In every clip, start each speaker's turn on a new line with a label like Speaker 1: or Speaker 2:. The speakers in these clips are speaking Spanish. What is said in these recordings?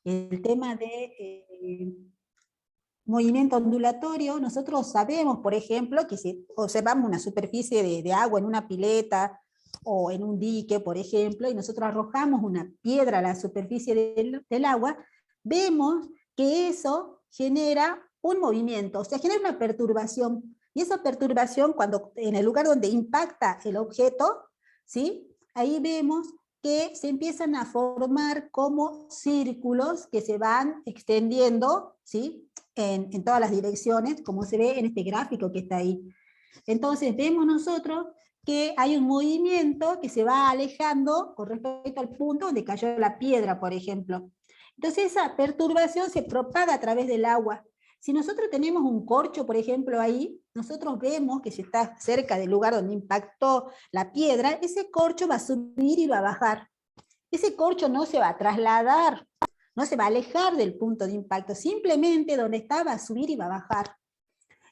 Speaker 1: el tema de movimiento ondulatorio, nosotros sabemos, por ejemplo, que si observamos una superficie de agua en una pileta o en un dique, por ejemplo, y nosotros arrojamos una piedra a la superficie del agua, vemos que eso genera un movimiento, o sea, genera una perturbación, y esa perturbación, cuando en el lugar donde impacta el objeto, ¿sí? Ahí vemos que se empiezan a formar como círculos que se van extendiendo, ¿sí? En todas las direcciones, como se ve en este gráfico que está ahí. Entonces vemos nosotros que hay un movimiento que se va alejando con respecto al punto donde cayó la piedra, por ejemplo. Entonces esa perturbación se propaga a través del agua. Si nosotros tenemos un corcho, por ejemplo, ahí, nosotros vemos que si está cerca del lugar donde impactó la piedra, ese corcho va a subir y va a bajar. Ese corcho no se va a trasladar, no se va a alejar del punto de impacto, simplemente donde está va a subir y va a bajar.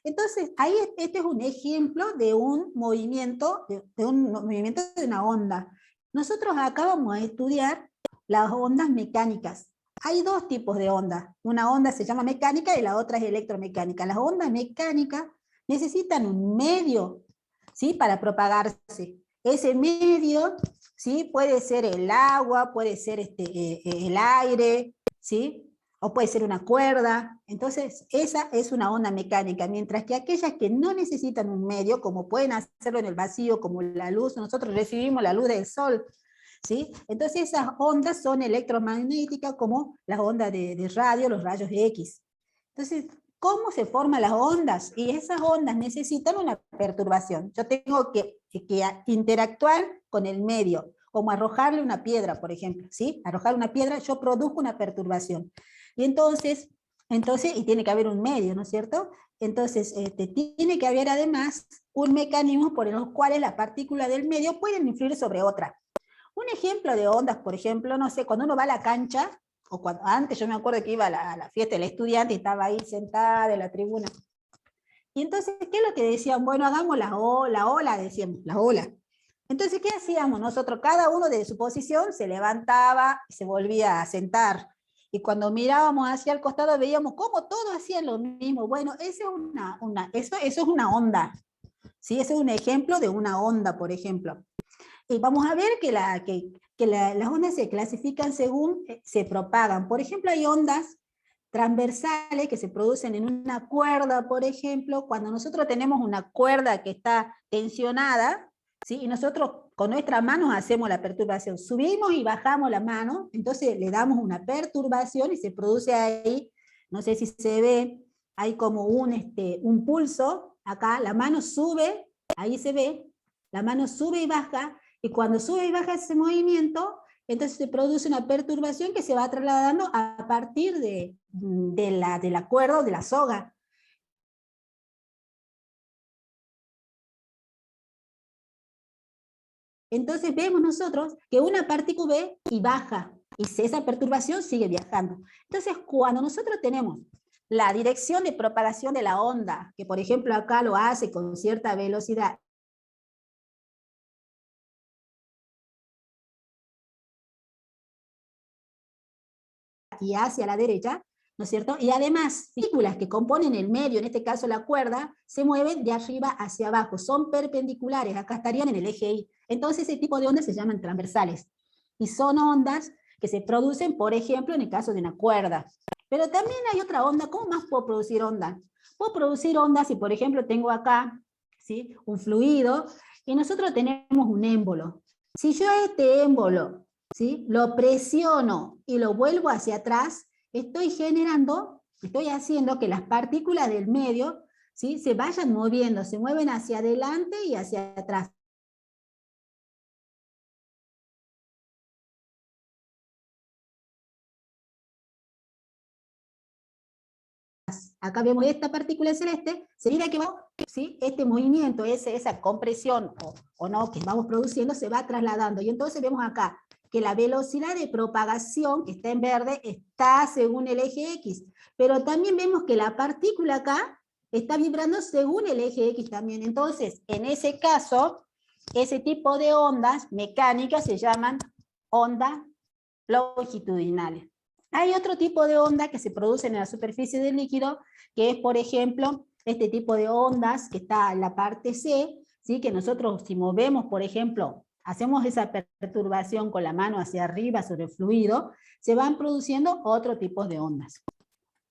Speaker 1: Entonces, ahí este es un ejemplo de un movimiento, de una onda. Nosotros acá vamos a estudiar las ondas mecánicas. Hay dos tipos de ondas. Una onda se llama mecánica y la otra es electromecánica. Las ondas mecánicas necesitan un medio, ¿sí?, para propagarse. Ese medio, ¿sí?, puede ser el agua, puede ser el aire, ¿sí?, o puede ser una cuerda. Entonces esa es una onda mecánica, mientras que aquellas que no necesitan un medio, como pueden hacerlo en el vacío, como la luz, nosotros recibimos la luz del sol, ¿sí? Entonces esas ondas son electromagnéticas, como las ondas de radio, los rayos X. Entonces, ¿cómo se forman las ondas? Y esas ondas necesitan una perturbación. Yo tengo que interactuar con el medio, como arrojarle una piedra, por ejemplo, ¿sí? Arrojar una piedra, yo produzco una perturbación. Y entonces, y tiene que haber un medio, ¿no es cierto? Entonces, tiene que haber además un mecanismo por los cuales las partículas del medio pueden influir sobre otra. Un ejemplo de ondas, por ejemplo, no sé, cuando uno va a la cancha, o cuando, antes yo me acuerdo que iba a la fiesta del estudiante y estaba ahí sentada en la tribuna. Y entonces, ¿qué es lo que decían? Bueno, hagamos la ola, decíamos, la ola. Entonces, ¿qué hacíamos? Nosotros, cada uno de su posición, se levantaba y se volvía a sentar. Y cuando mirábamos hacia el costado, veíamos cómo todos hacían lo mismo. Bueno, eso es una onda. ¿Sí? Ese es un ejemplo de una onda, por ejemplo. Y vamos a ver que las ondas se clasifican según se propagan. Por ejemplo, hay ondas transversales que se producen en una cuerda, por ejemplo, cuando nosotros tenemos una cuerda que está tensionada, ¿sí?, y nosotros con nuestras manos hacemos la perturbación, subimos y bajamos la mano, entonces le damos una perturbación y se produce ahí, no sé si se ve, hay como un pulso, acá la mano sube, ahí se ve, la mano sube y baja, y cuando sube y baja ese movimiento, entonces se produce una perturbación que se va trasladando a partir de la cuerda o de la soga. Entonces vemos nosotros que una partícula sube y baja, y esa perturbación sigue viajando. Entonces cuando nosotros tenemos la dirección de propagación de la onda, que por ejemplo acá lo hace con cierta velocidad, y hacia la derecha, ¿no es cierto? Y además, partículas que componen el medio, en este caso la cuerda, se mueven de arriba hacia abajo, son perpendiculares, acá estarían en el eje Y. Entonces ese tipo de ondas se llaman transversales. Y son ondas que se producen, por ejemplo, en el caso de una cuerda. Pero también hay otra onda. ¿Cómo más puedo producir ondas? Puedo producir ondas si, por ejemplo, tengo acá, ¿sí?, un fluido, y nosotros tenemos un émbolo. Si yo a este émbolo, ¿sí?, lo presiono y lo vuelvo hacia atrás, estoy haciendo que las partículas del medio, ¿sí?, se vayan moviendo, se mueven hacia adelante y hacia atrás. Acá vemos esta partícula celeste, seguida que va, ¿sí?, este movimiento, esa compresión o no que vamos produciendo se va trasladando. Y entonces vemos acá que la velocidad de propagación, que está en verde, está según el eje X. Pero también vemos que la partícula acá está vibrando según el eje X también. Entonces, en ese caso, ese tipo de ondas mecánicas se llaman ondas longitudinales. Hay otro tipo de onda que se producen en la superficie del líquido, que es, por ejemplo, este tipo de ondas que está en la parte C, ¿sí? Que nosotros si movemos, por ejemplo, hacemos esa perturbación con la mano hacia arriba sobre el fluido, se van produciendo otro tipo de ondas.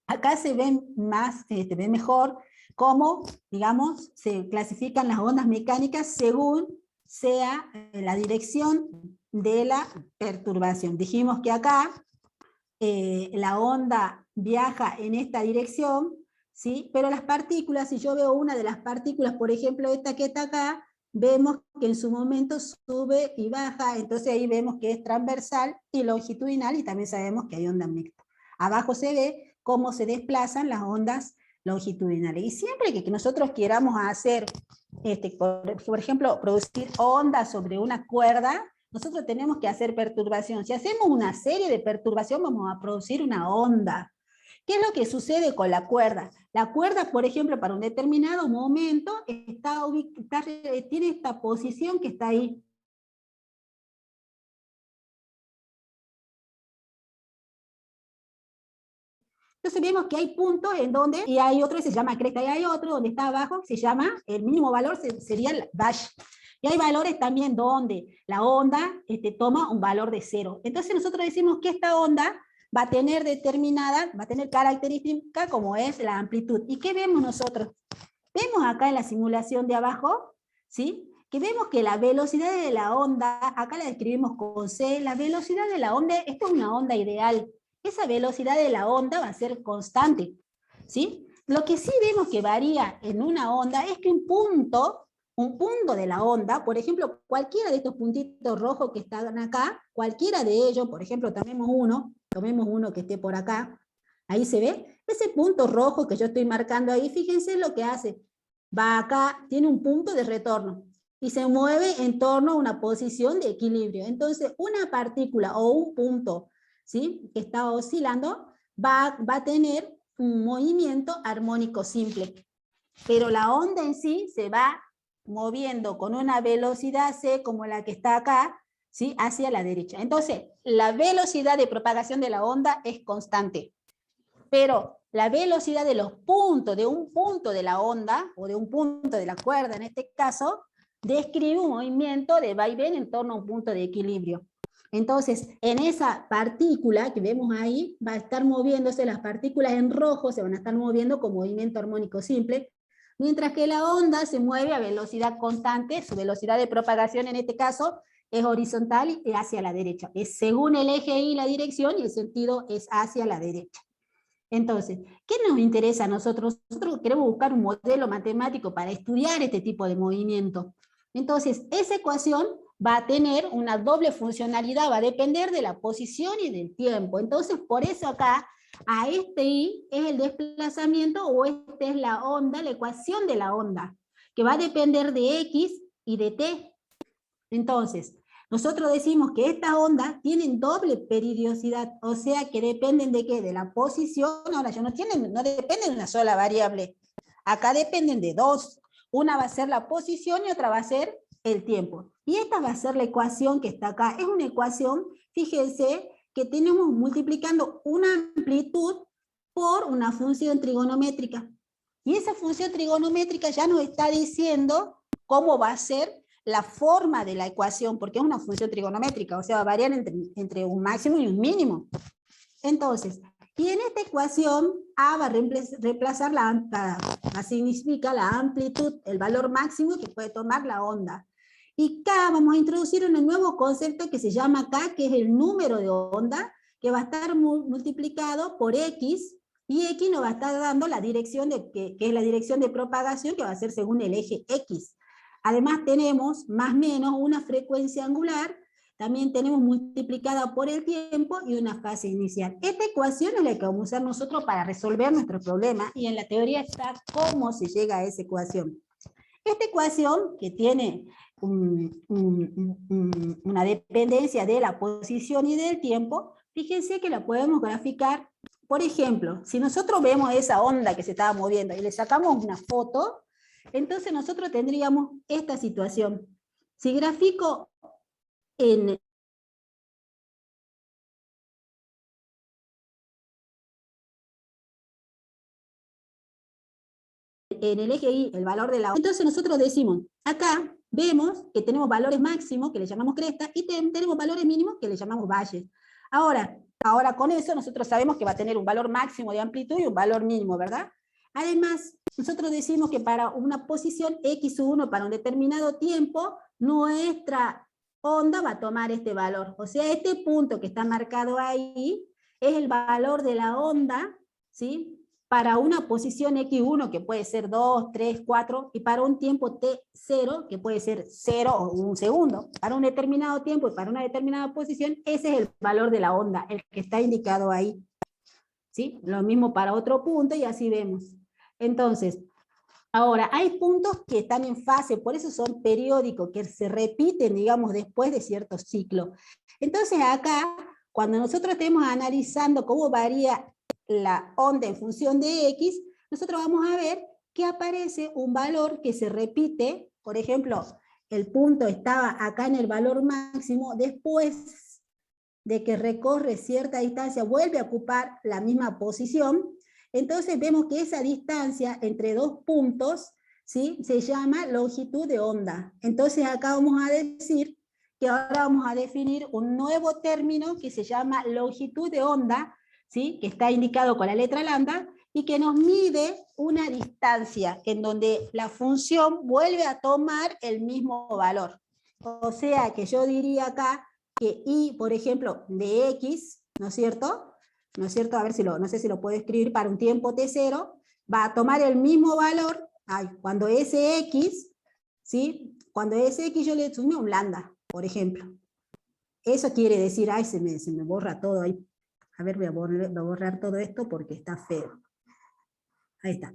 Speaker 1: Acá se ven más, se ve mejor cómo, digamos, se clasifican las ondas mecánicas según sea la dirección de la perturbación. Dijimos que acá la onda viaja en esta dirección, ¿sí? Pero las partículas, si yo veo una de las partículas, por ejemplo esta que está acá, vemos que en su momento sube y baja, entonces ahí vemos que es transversal y longitudinal, y también sabemos que hay ondas mixtas. Abajo se ve cómo se desplazan las ondas longitudinales. Y siempre que nosotros queramos hacer, por ejemplo, producir ondas sobre una cuerda, nosotros tenemos que hacer perturbación. Si hacemos una serie de perturbación, vamos a producir una onda. ¿Qué es lo que sucede con la cuerda? La cuerda, por ejemplo, para un determinado momento, tiene esta posición que está ahí. Entonces vemos que hay puntos en donde, y hay otro que se llama cresta, y hay otro donde está abajo, que se llama, el mínimo valor sería el dash. Y hay valores también donde la onda toma un valor de 0. Entonces nosotros decimos que esta onda va a tener determinada, va a tener característica como es la amplitud. ¿Y qué vemos nosotros? Vemos acá en la simulación de abajo, ¿sí? Que vemos que la velocidad de la onda, acá la describimos con C, la velocidad de la onda, esto es una onda ideal. Esa velocidad de la onda va a ser constante, ¿sí? Lo que sí vemos que varía en una onda es que un punto de la onda, por ejemplo, cualquiera de estos puntitos rojos que están acá, cualquiera de ellos, por ejemplo, tomemos uno que esté por acá, ahí se ve, ese punto rojo que yo estoy marcando ahí, fíjense lo que hace, va acá, tiene un punto de retorno, y se mueve en torno a una posición de equilibrio. Entonces, una partícula o un punto, ¿sí?, que está oscilando, va a tener un movimiento armónico simple, pero la onda en sí se va moviendo con una velocidad c como la que está acá, ¿sí?, hacia la derecha. Entonces, la velocidad de propagación de la onda es constante, pero la velocidad de los puntos, de un punto de la onda, o de un punto de la cuerda en este caso, describe un movimiento de vaivén en torno a un punto de equilibrio. Entonces, en esa partícula que vemos ahí, va a estar moviéndose, las partículas en rojo se van a estar moviendo con movimiento armónico simple, mientras que la onda se mueve a velocidad constante, su velocidad de propagación en este caso es horizontal y hacia la derecha. Es según el eje y la dirección, y el sentido es hacia la derecha. Entonces, ¿qué nos interesa a nosotros? Nosotros queremos buscar un modelo matemático para estudiar este tipo de movimiento. Entonces, esa ecuación va a tener una doble funcionalidad, va a depender de la posición y del tiempo. Entonces, por eso acá, a este I es el desplazamiento, o esta es la onda, la ecuación de la onda, que va a depender de X y de T. Entonces, nosotros decimos que estas ondas tienen doble periodicidad, o sea que dependen de qué, de la posición. Ahora, no dependen de una sola variable. Acá dependen de dos. Una va a ser la posición y otra va a ser el tiempo. Y esta va a ser la ecuación que está acá. Es una ecuación, fíjense, que tenemos multiplicando una amplitud por una función trigonométrica. Y esa función trigonométrica ya nos está diciendo cómo va a ser la forma de la ecuación, porque es una función trigonométrica, o sea, va a variar entre un máximo y un mínimo. Entonces, y en esta ecuación, A va a reemplazar significa la amplitud, el valor máximo que puede tomar la onda. Y K vamos a introducir un nuevo concepto que se llama K, que es el número de onda, que va a estar multiplicado por X, y X nos va a estar dando la dirección, que es la dirección de propagación, que va a ser según el eje X. Además tenemos más o menos una frecuencia angular, también tenemos multiplicada por el tiempo y una fase inicial. Esta ecuación es la que vamos a usar nosotros para resolver nuestro problema, y en la teoría está cómo se llega a esa ecuación. Esta ecuación, que tiene una dependencia de la posición y del tiempo, fíjense que la podemos graficar. Por ejemplo, si nosotros vemos esa onda que se estaba moviendo y le sacamos una foto, entonces nosotros tendríamos esta situación. Si grafico en en el eje Y el valor de la onda. Entonces nosotros decimos, acá vemos que tenemos valores máximos, que le llamamos cresta, y tenemos valores mínimos, que le llamamos valles. Ahora con eso nosotros sabemos que va a tener un valor máximo de amplitud y un valor mínimo, ¿verdad? Además, nosotros decimos que para una posición x1 para un determinado tiempo, nuestra onda va a tomar este valor. O sea, este punto que está marcado ahí es el valor de la onda, ¿sí?, para una posición x1, que puede ser 2, 3, 4, y para un tiempo t0, que puede ser 0 o un segundo. Para un determinado tiempo y para una determinada posición, ese es el valor de la onda, el que está indicado ahí. ¿Sí? Lo mismo para otro punto y así vemos. Entonces, ahora, hay puntos que están en fase, por eso son periódicos, que se repiten, digamos, después de ciertos ciclos. Entonces acá, cuando nosotros estemos analizando cómo varía la onda en función de X, nosotros vamos a ver que aparece un valor que se repite. Por ejemplo, el punto estaba acá en el valor máximo, después de que recorre cierta distancia, vuelve a ocupar la misma posición. Entonces vemos que esa distancia entre dos puntos, ¿sí?, se llama longitud de onda. Entonces acá vamos a decir que ahora vamos a definir un nuevo término que se llama longitud de onda, ¿sí?, que está indicado con la letra lambda, y que nos mide una distancia en donde la función vuelve a tomar el mismo valor. O sea que yo diría acá que y, por ejemplo, de x, ¿no es cierto? ¿No es cierto? A ver si no sé si lo puedo escribir para un tiempo t0, va a tomar el mismo valor, cuando ese x, ¿sí? Cuando ese x yo le sume un lambda, por ejemplo. Eso quiere decir, se me borra todo ahí. A ver, voy a borrar todo esto porque está feo. Ahí está.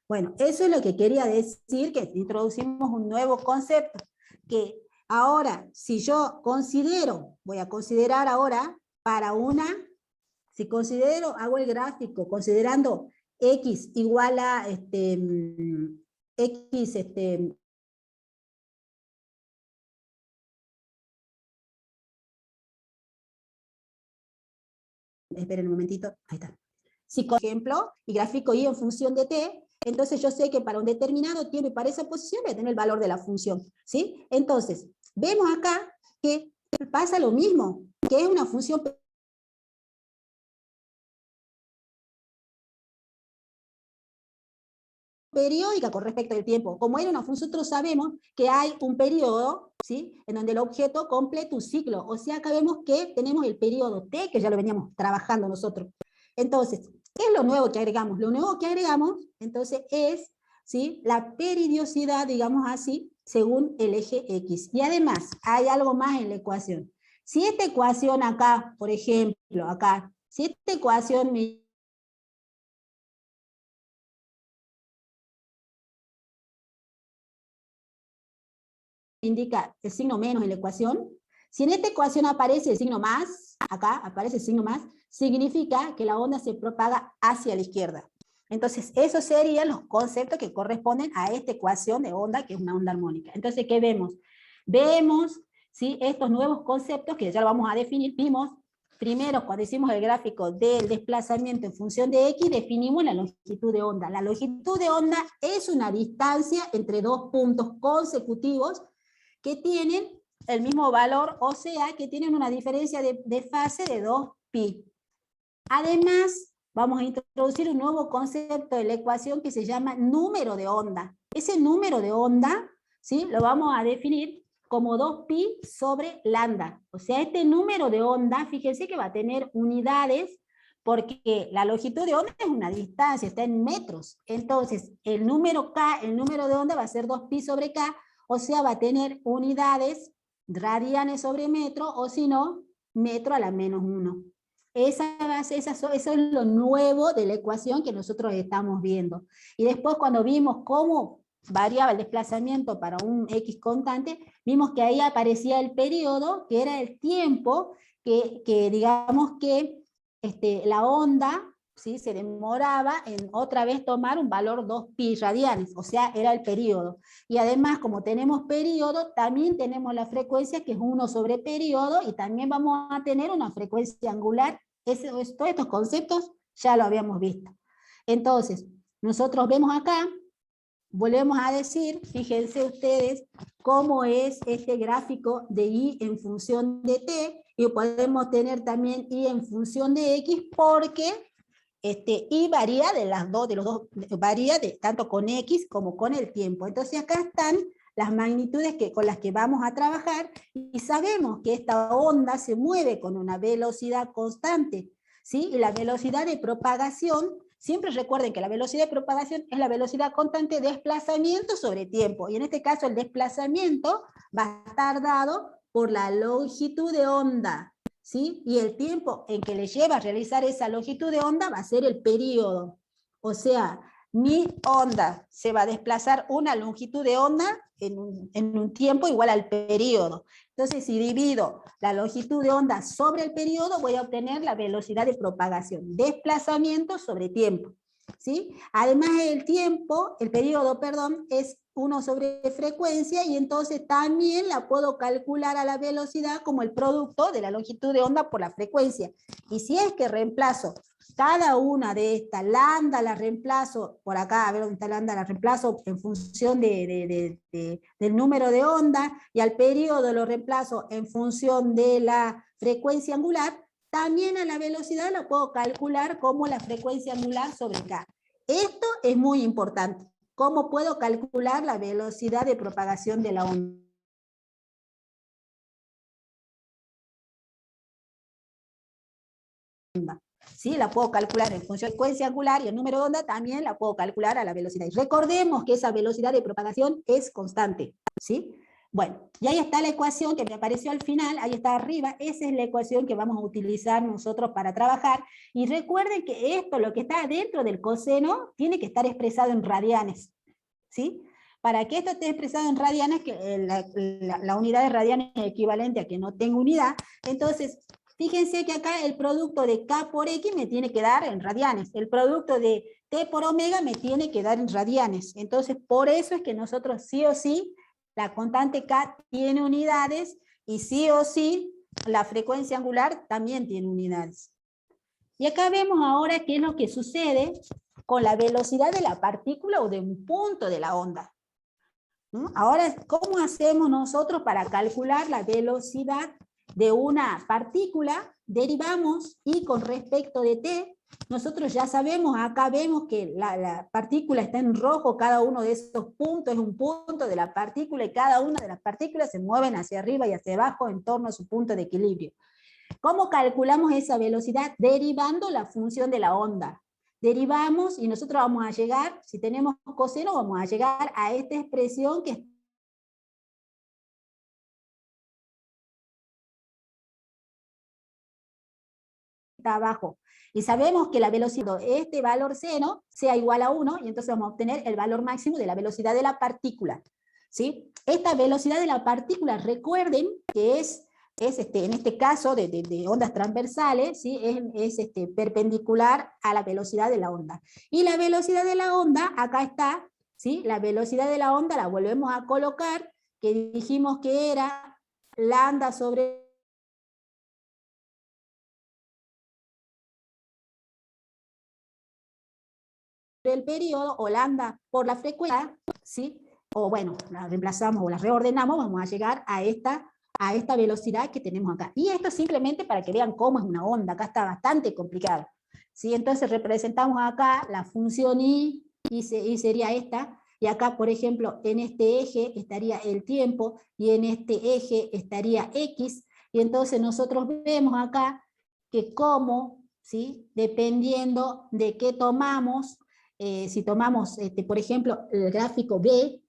Speaker 1: Bueno, eso es lo que quería decir, que introducimos un nuevo concepto, que ahora, si yo considero, voy a considerar ahora para si considero, hago el gráfico considerando x igual a x, esperen un momentito, ahí está. Si, por ejemplo, y gráfico y en función de t, entonces yo sé que para un determinado tiempo y para esa posición voy a tener el valor de la función, ¿sí? Entonces, vemos acá que pasa lo mismo, que es una función periódica con respecto al tiempo. Como era una función, nosotros sabemos que hay un periodo, ¿sí?, en donde el objeto completa un ciclo. O sea, acá vemos que tenemos el periodo t, que ya lo veníamos trabajando nosotros. Entonces, ¿qué es lo nuevo que agregamos? Lo nuevo que agregamos, entonces, es, ¿sí?, la periodicidad, digamos así, según el eje X. Y además, hay algo más en la ecuación. Si esta ecuación acá, por ejemplo, acá, si esta ecuación me indica el signo menos en la ecuación, si en esta ecuación aparece el signo más, acá aparece el signo más, significa que la onda se propaga hacia la izquierda. Entonces, esos serían los conceptos que corresponden a esta ecuación de onda, que es una onda armónica. Entonces, ¿qué vemos? Vemos, ¿sí?, estos nuevos conceptos que ya lo vamos a definir. Vimos, primero, cuando hicimos el gráfico del desplazamiento en función de X, definimos la longitud de onda. La longitud de onda es una distancia entre dos puntos consecutivos que tienen el mismo valor, o sea, que tienen una diferencia de fase de 2pi. Además, vamos a introducir un nuevo concepto de la ecuación que se llama número de onda. Ese número de onda, ¿sí?, lo vamos a definir como 2pi sobre lambda. O sea, este número de onda, fíjense que va a tener unidades, porque la longitud de onda es una distancia, está en metros. Entonces, el número k, el número de onda va a ser 2pi sobre k, o sea, va a tener unidades radianes sobre metro, o si no, metro a la menos 1. Eso es lo nuevo de la ecuación que nosotros estamos viendo. Y después, cuando vimos cómo variaba el desplazamiento para un X constante, vimos que ahí aparecía el periodo, que era el tiempo que digamos que la onda, ¿sí?, se demoraba en otra vez tomar un valor 2pi radianes, o sea, era el periodo. Y además, como tenemos periodo, también tenemos la frecuencia, que es 1 sobre periodo, y también vamos a tener una frecuencia angular. Todos estos conceptos ya lo habíamos visto. Entonces, nosotros vemos acá volvemos a decir, fíjense ustedes cómo es este gráfico de Y en función de T, y podemos tener también Y en función de X, porque Y varía de los dos, varía tanto con X como con el tiempo. Entonces acá están las magnitudes con las que vamos a trabajar, y sabemos que esta onda se mueve con una velocidad constante, ¿sí? Y la velocidad de propagación, siempre recuerden que la velocidad de propagación es la velocidad constante de desplazamiento sobre tiempo, y en este caso el desplazamiento va a estar dado por la longitud de onda, ¿sí? Y el tiempo en que le lleva a realizar esa longitud de onda va a ser el periodo. O sea, mi onda se va a desplazar una longitud de onda en un tiempo igual al periodo. Entonces, si divido la longitud de onda sobre el periodo, voy a obtener la velocidad de propagación, desplazamiento sobre tiempo, ¿sí? Además, el periodo, perdón, es 1 sobre frecuencia, y entonces también la puedo calcular a la velocidad como el producto de la longitud de onda por la frecuencia. Y si es que reemplazo cada una de estas, lambda la reemplazo, por acá, a ver dónde está lambda, la reemplazo en función del número de onda, y al periodo lo reemplazo en función de la frecuencia angular, también a la velocidad lo puedo calcular como la frecuencia angular sobre K. Esto es muy importante. ¿Cómo puedo calcular la velocidad de propagación de la onda? ¿Sí? La puedo calcular en función de frecuencia angular, y el número de onda también la puedo calcular a la velocidad. Y recordemos que esa velocidad de propagación es constante, ¿sí? Bueno, y ahí está la ecuación que me apareció al final, ahí está arriba, esa es la ecuación que vamos a utilizar nosotros para trabajar. Y recuerden que esto, lo que está dentro del coseno, tiene que estar expresado en radianes, ¿sí? Para que esto esté expresado en radianes, que la unidad de radianes es equivalente a que no tengo unidad, entonces fíjense que acá el producto de K por X me tiene que dar en radianes, el producto de T por omega me tiene que dar en radianes. Entonces, por eso es que nosotros sí o sí, la constante K tiene unidades, y sí o sí, la frecuencia angular también tiene unidades. Y acá vemos ahora qué es lo que sucede con la velocidad de la partícula o de un punto de la onda, ¿no? Ahora, ¿cómo hacemos nosotros para calcular la velocidad de una partícula? Derivamos, y con respecto de t, nosotros ya sabemos, acá vemos que la partícula está en rojo, cada uno de esos puntos es un punto de la partícula, y cada una de las partículas se mueven hacia arriba y hacia abajo en torno a su punto de equilibrio. ¿Cómo calculamos esa velocidad? Derivando la función de la onda. Derivamos, y nosotros vamos a llegar, si tenemos coseno, vamos a llegar a esta expresión que está abajo. Y sabemos que la velocidad de este valor seno sea igual a 1, y entonces vamos a obtener el valor máximo de la velocidad de la partícula, ¿sí? Esta velocidad de la partícula, recuerden que es en este caso de ondas transversales, ¿sí? Es perpendicular a la velocidad de la onda. Y la velocidad de la onda, acá está, ¿sí? La velocidad de la onda la volvemos a colocar, que dijimos que era lambda sobre el periodo, o lambda por la frecuencia, ¿sí? O bueno, la reemplazamos o la reordenamos, vamos a llegar a esta velocidad que tenemos acá. Y esto simplemente para que vean cómo es una onda, acá está bastante complicado, ¿sí? Entonces representamos acá la función y sería esta, y acá, por ejemplo, en este eje estaría el tiempo, y en este eje estaría X, y entonces nosotros vemos acá que como, ¿sí? Dependiendo de qué tomamos, si tomamos, por ejemplo, el gráfico B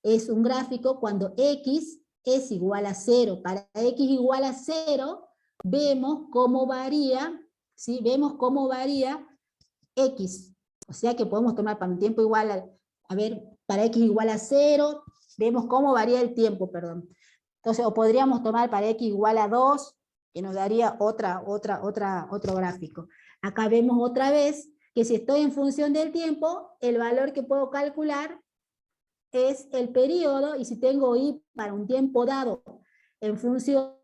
Speaker 1: es un gráfico cuando X es igual a 0. Para X igual a 0, vemos cómo varía, ¿sí? Vemos cómo varía X. O sea que podemos tomar para un tiempo igual a ver, para X igual a 0, vemos cómo varía el tiempo, perdón. Entonces, o podríamos tomar para X igual a 2, que nos daría otro gráfico. Acá vemos otra vez que si estoy en función del tiempo, el valor que puedo calcular es el periodo, y si tengo Y para un tiempo dado en función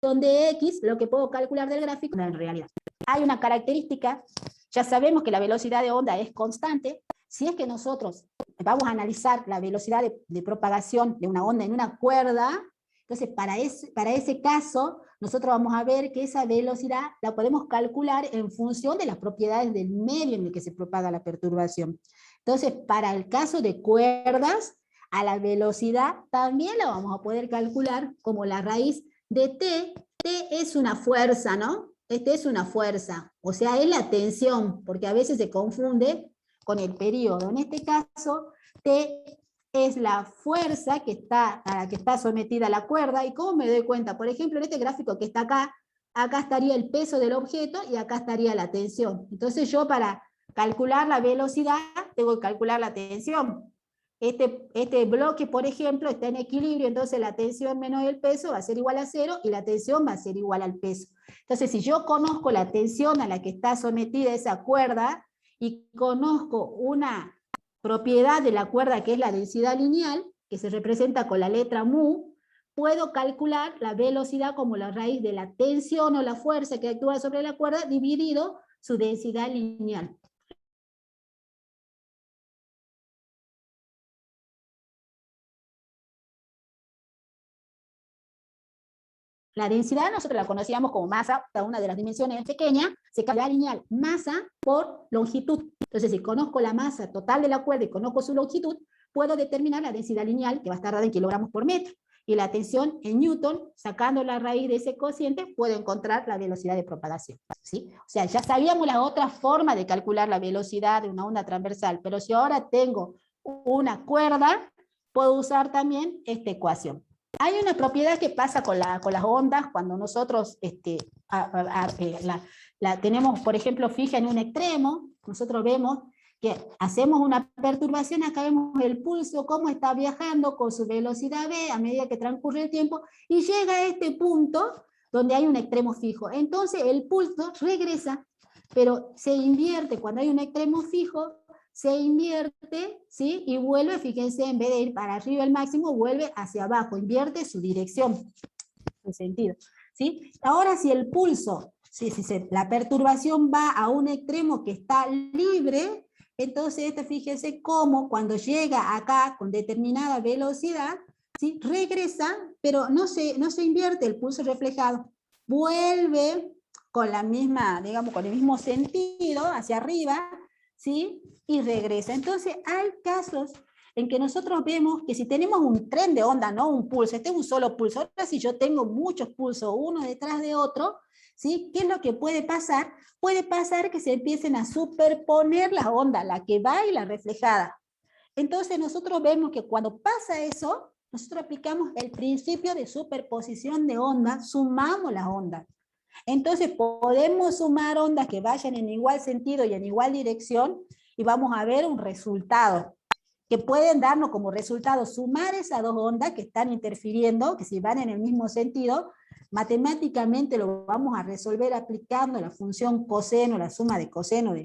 Speaker 1: de X, lo que puedo calcular del gráfico en realidad. Hay una característica, ya sabemos que la velocidad de onda es constante. Si es que nosotros vamos a analizar la velocidad de propagación de una onda en una cuerda, entonces para ese caso, nosotros vamos a ver que esa velocidad la podemos calcular en función de las propiedades del medio en el que se propaga la perturbación. Entonces, para el caso de cuerdas, a la velocidad también la vamos a poder calcular como la raíz de T. T es una fuerza, ¿no? Este es una fuerza, o sea, es la tensión, porque a veces se confunde con el periodo. En este caso, T es la fuerza a la que está sometida la cuerda. ¿Y cómo me doy cuenta? Por ejemplo, en este gráfico que está acá, acá estaría el peso del objeto y acá estaría la tensión. Entonces yo para calcular la velocidad tengo que calcular la tensión. Este bloque, por ejemplo, está en equilibrio, entonces la tensión menos el peso va a ser igual a 0 y la tensión va a ser igual al peso. Entonces, si yo conozco la tensión a la que está sometida esa cuerda y conozco una propiedad de la cuerda que es la densidad lineal, que se representa con la letra mu, puedo calcular la velocidad como la raíz de la tensión o la fuerza que actúa sobre la cuerda dividido su densidad lineal. La densidad nosotros la conocíamos como masa, cada una de las dimensiones es pequeña, se calcula lineal masa por longitud. Entonces, si conozco la masa total de la cuerda y conozco su longitud, puedo determinar la densidad lineal, que va a estar dada en kilogramos por metro. Y la tensión en Newton, sacando la raíz de ese cociente, puedo encontrar la velocidad de propagación. ¿Sí? O sea, ya sabíamos la otra forma de calcular la velocidad de una onda transversal, pero si ahora tengo una cuerda, puedo usar también esta ecuación. Hay una propiedad que pasa con las ondas cuando nosotros la tenemos, por ejemplo, fija en un extremo. Nosotros vemos que hacemos una perturbación, acá vemos el pulso, cómo está viajando con su velocidad v a medida que transcurre el tiempo, y llega a este punto donde hay un extremo fijo. Entonces el pulso regresa, pero se invierte cuando hay un extremo fijo, se invierte, ¿sí? Y vuelve, fíjense, en vez de ir para arriba el máximo, vuelve hacia abajo, invierte su dirección, su sentido, ¿sí? Ahora, si el pulso, la perturbación va a un extremo que está libre, entonces fíjense cómo cuando llega acá con determinada velocidad, ¿sí? Regresa, pero no se invierte el pulso reflejado, vuelve con la misma, digamos, con el mismo sentido hacia arriba, ¿sí? Y regresa. Entonces hay casos en que nosotros vemos que si tenemos un tren de onda, no un pulso, este es un solo pulso, ahora si yo tengo muchos pulsos uno detrás de otro, ¿sí? ¿Qué es lo que puede pasar? Puede pasar que se empiecen a superponer las ondas, la que va y la reflejada. Entonces nosotros vemos que cuando pasa eso, nosotros aplicamos el principio de superposición de ondas, sumamos las ondas. Entonces podemos sumar ondas que vayan en igual sentido y en igual dirección y vamos a ver un resultado que pueden darnos como resultado sumar esas dos ondas que están interfiriendo, que si van en el mismo sentido, matemáticamente lo vamos a resolver aplicando la función coseno, la suma de coseno de,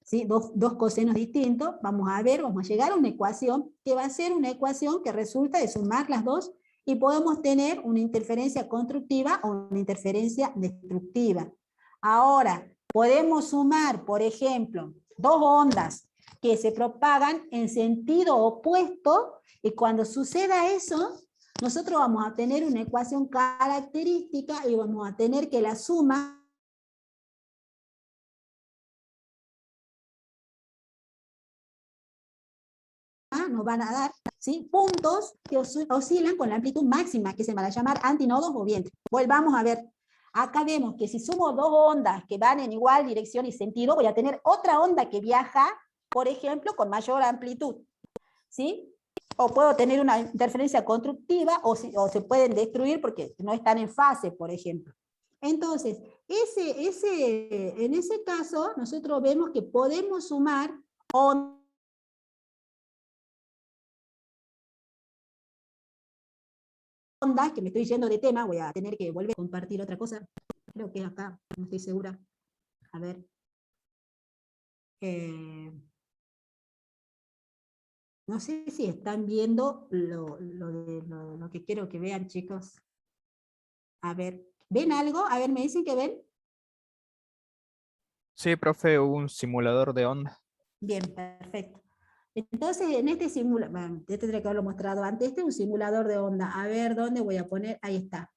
Speaker 1: ¿sí? dos cosenos distintos. Vamos a llegar a una ecuación que va a ser una ecuación que resulta de sumar las dos y podemos tener una interferencia constructiva o una interferencia destructiva. Ahora, podemos sumar, por ejemplo, dos ondas que se propagan en sentido opuesto, y cuando suceda eso, nosotros vamos a tener una ecuación característica y vamos a tener que la suma nos van a dar, ¿sí? Puntos que oscilan con la amplitud máxima, que se van a llamar antinodos o vientres. Volvamos a ver. Acá vemos que si sumo dos ondas que van en igual dirección y sentido, voy a tener otra onda que viaja, por ejemplo, con mayor amplitud, ¿sí? O puedo tener una interferencia constructiva o se pueden destruir porque no están en fase, por ejemplo. Entonces, en ese caso, nosotros vemos que podemos sumar ondas que me estoy yendo de tema, voy a tener que volver a compartir otra cosa. Creo que acá, no estoy segura. A ver. No sé si están viendo lo que quiero que vean, chicos. A ver, ¿Ven algo? A ver, ¿me dicen que ven?
Speaker 2: Sí, profe, un simulador de onda.
Speaker 1: Bien, perfecto. Entonces, en este simulador, bueno, ya tendría que haberlo mostrado antes, este es un simulador de onda. A ver, ¿dónde voy a poner? Ahí está.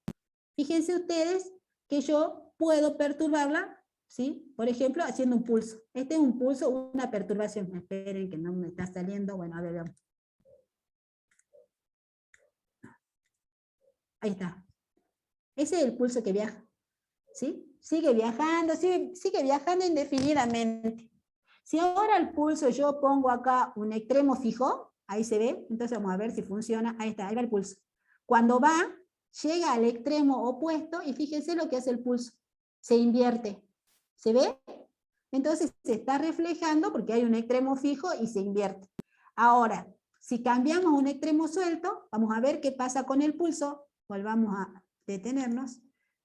Speaker 1: Fíjense ustedes que yo puedo perturbarla, ¿sí? Por ejemplo, haciendo un pulso. Este es un pulso, una perturbación. Esperen que no me está saliendo. Bueno, a ver, veamos. Ahí está. Ese es el pulso que viaja, ¿sí? Sigue viajando, sigue viajando indefinidamente. Si ahora el pulso yo pongo acá un extremo fijo, ahí se ve, entonces vamos a ver si funciona, ahí está, ahí va el pulso. Cuando va, llega al extremo opuesto y fíjense lo que hace el pulso, se invierte, ¿se ve? Entonces se está reflejando porque hay un extremo fijo y se invierte. Ahora, si cambiamos un extremo suelto, vamos a ver qué pasa con el pulso, volvamos a detenernos,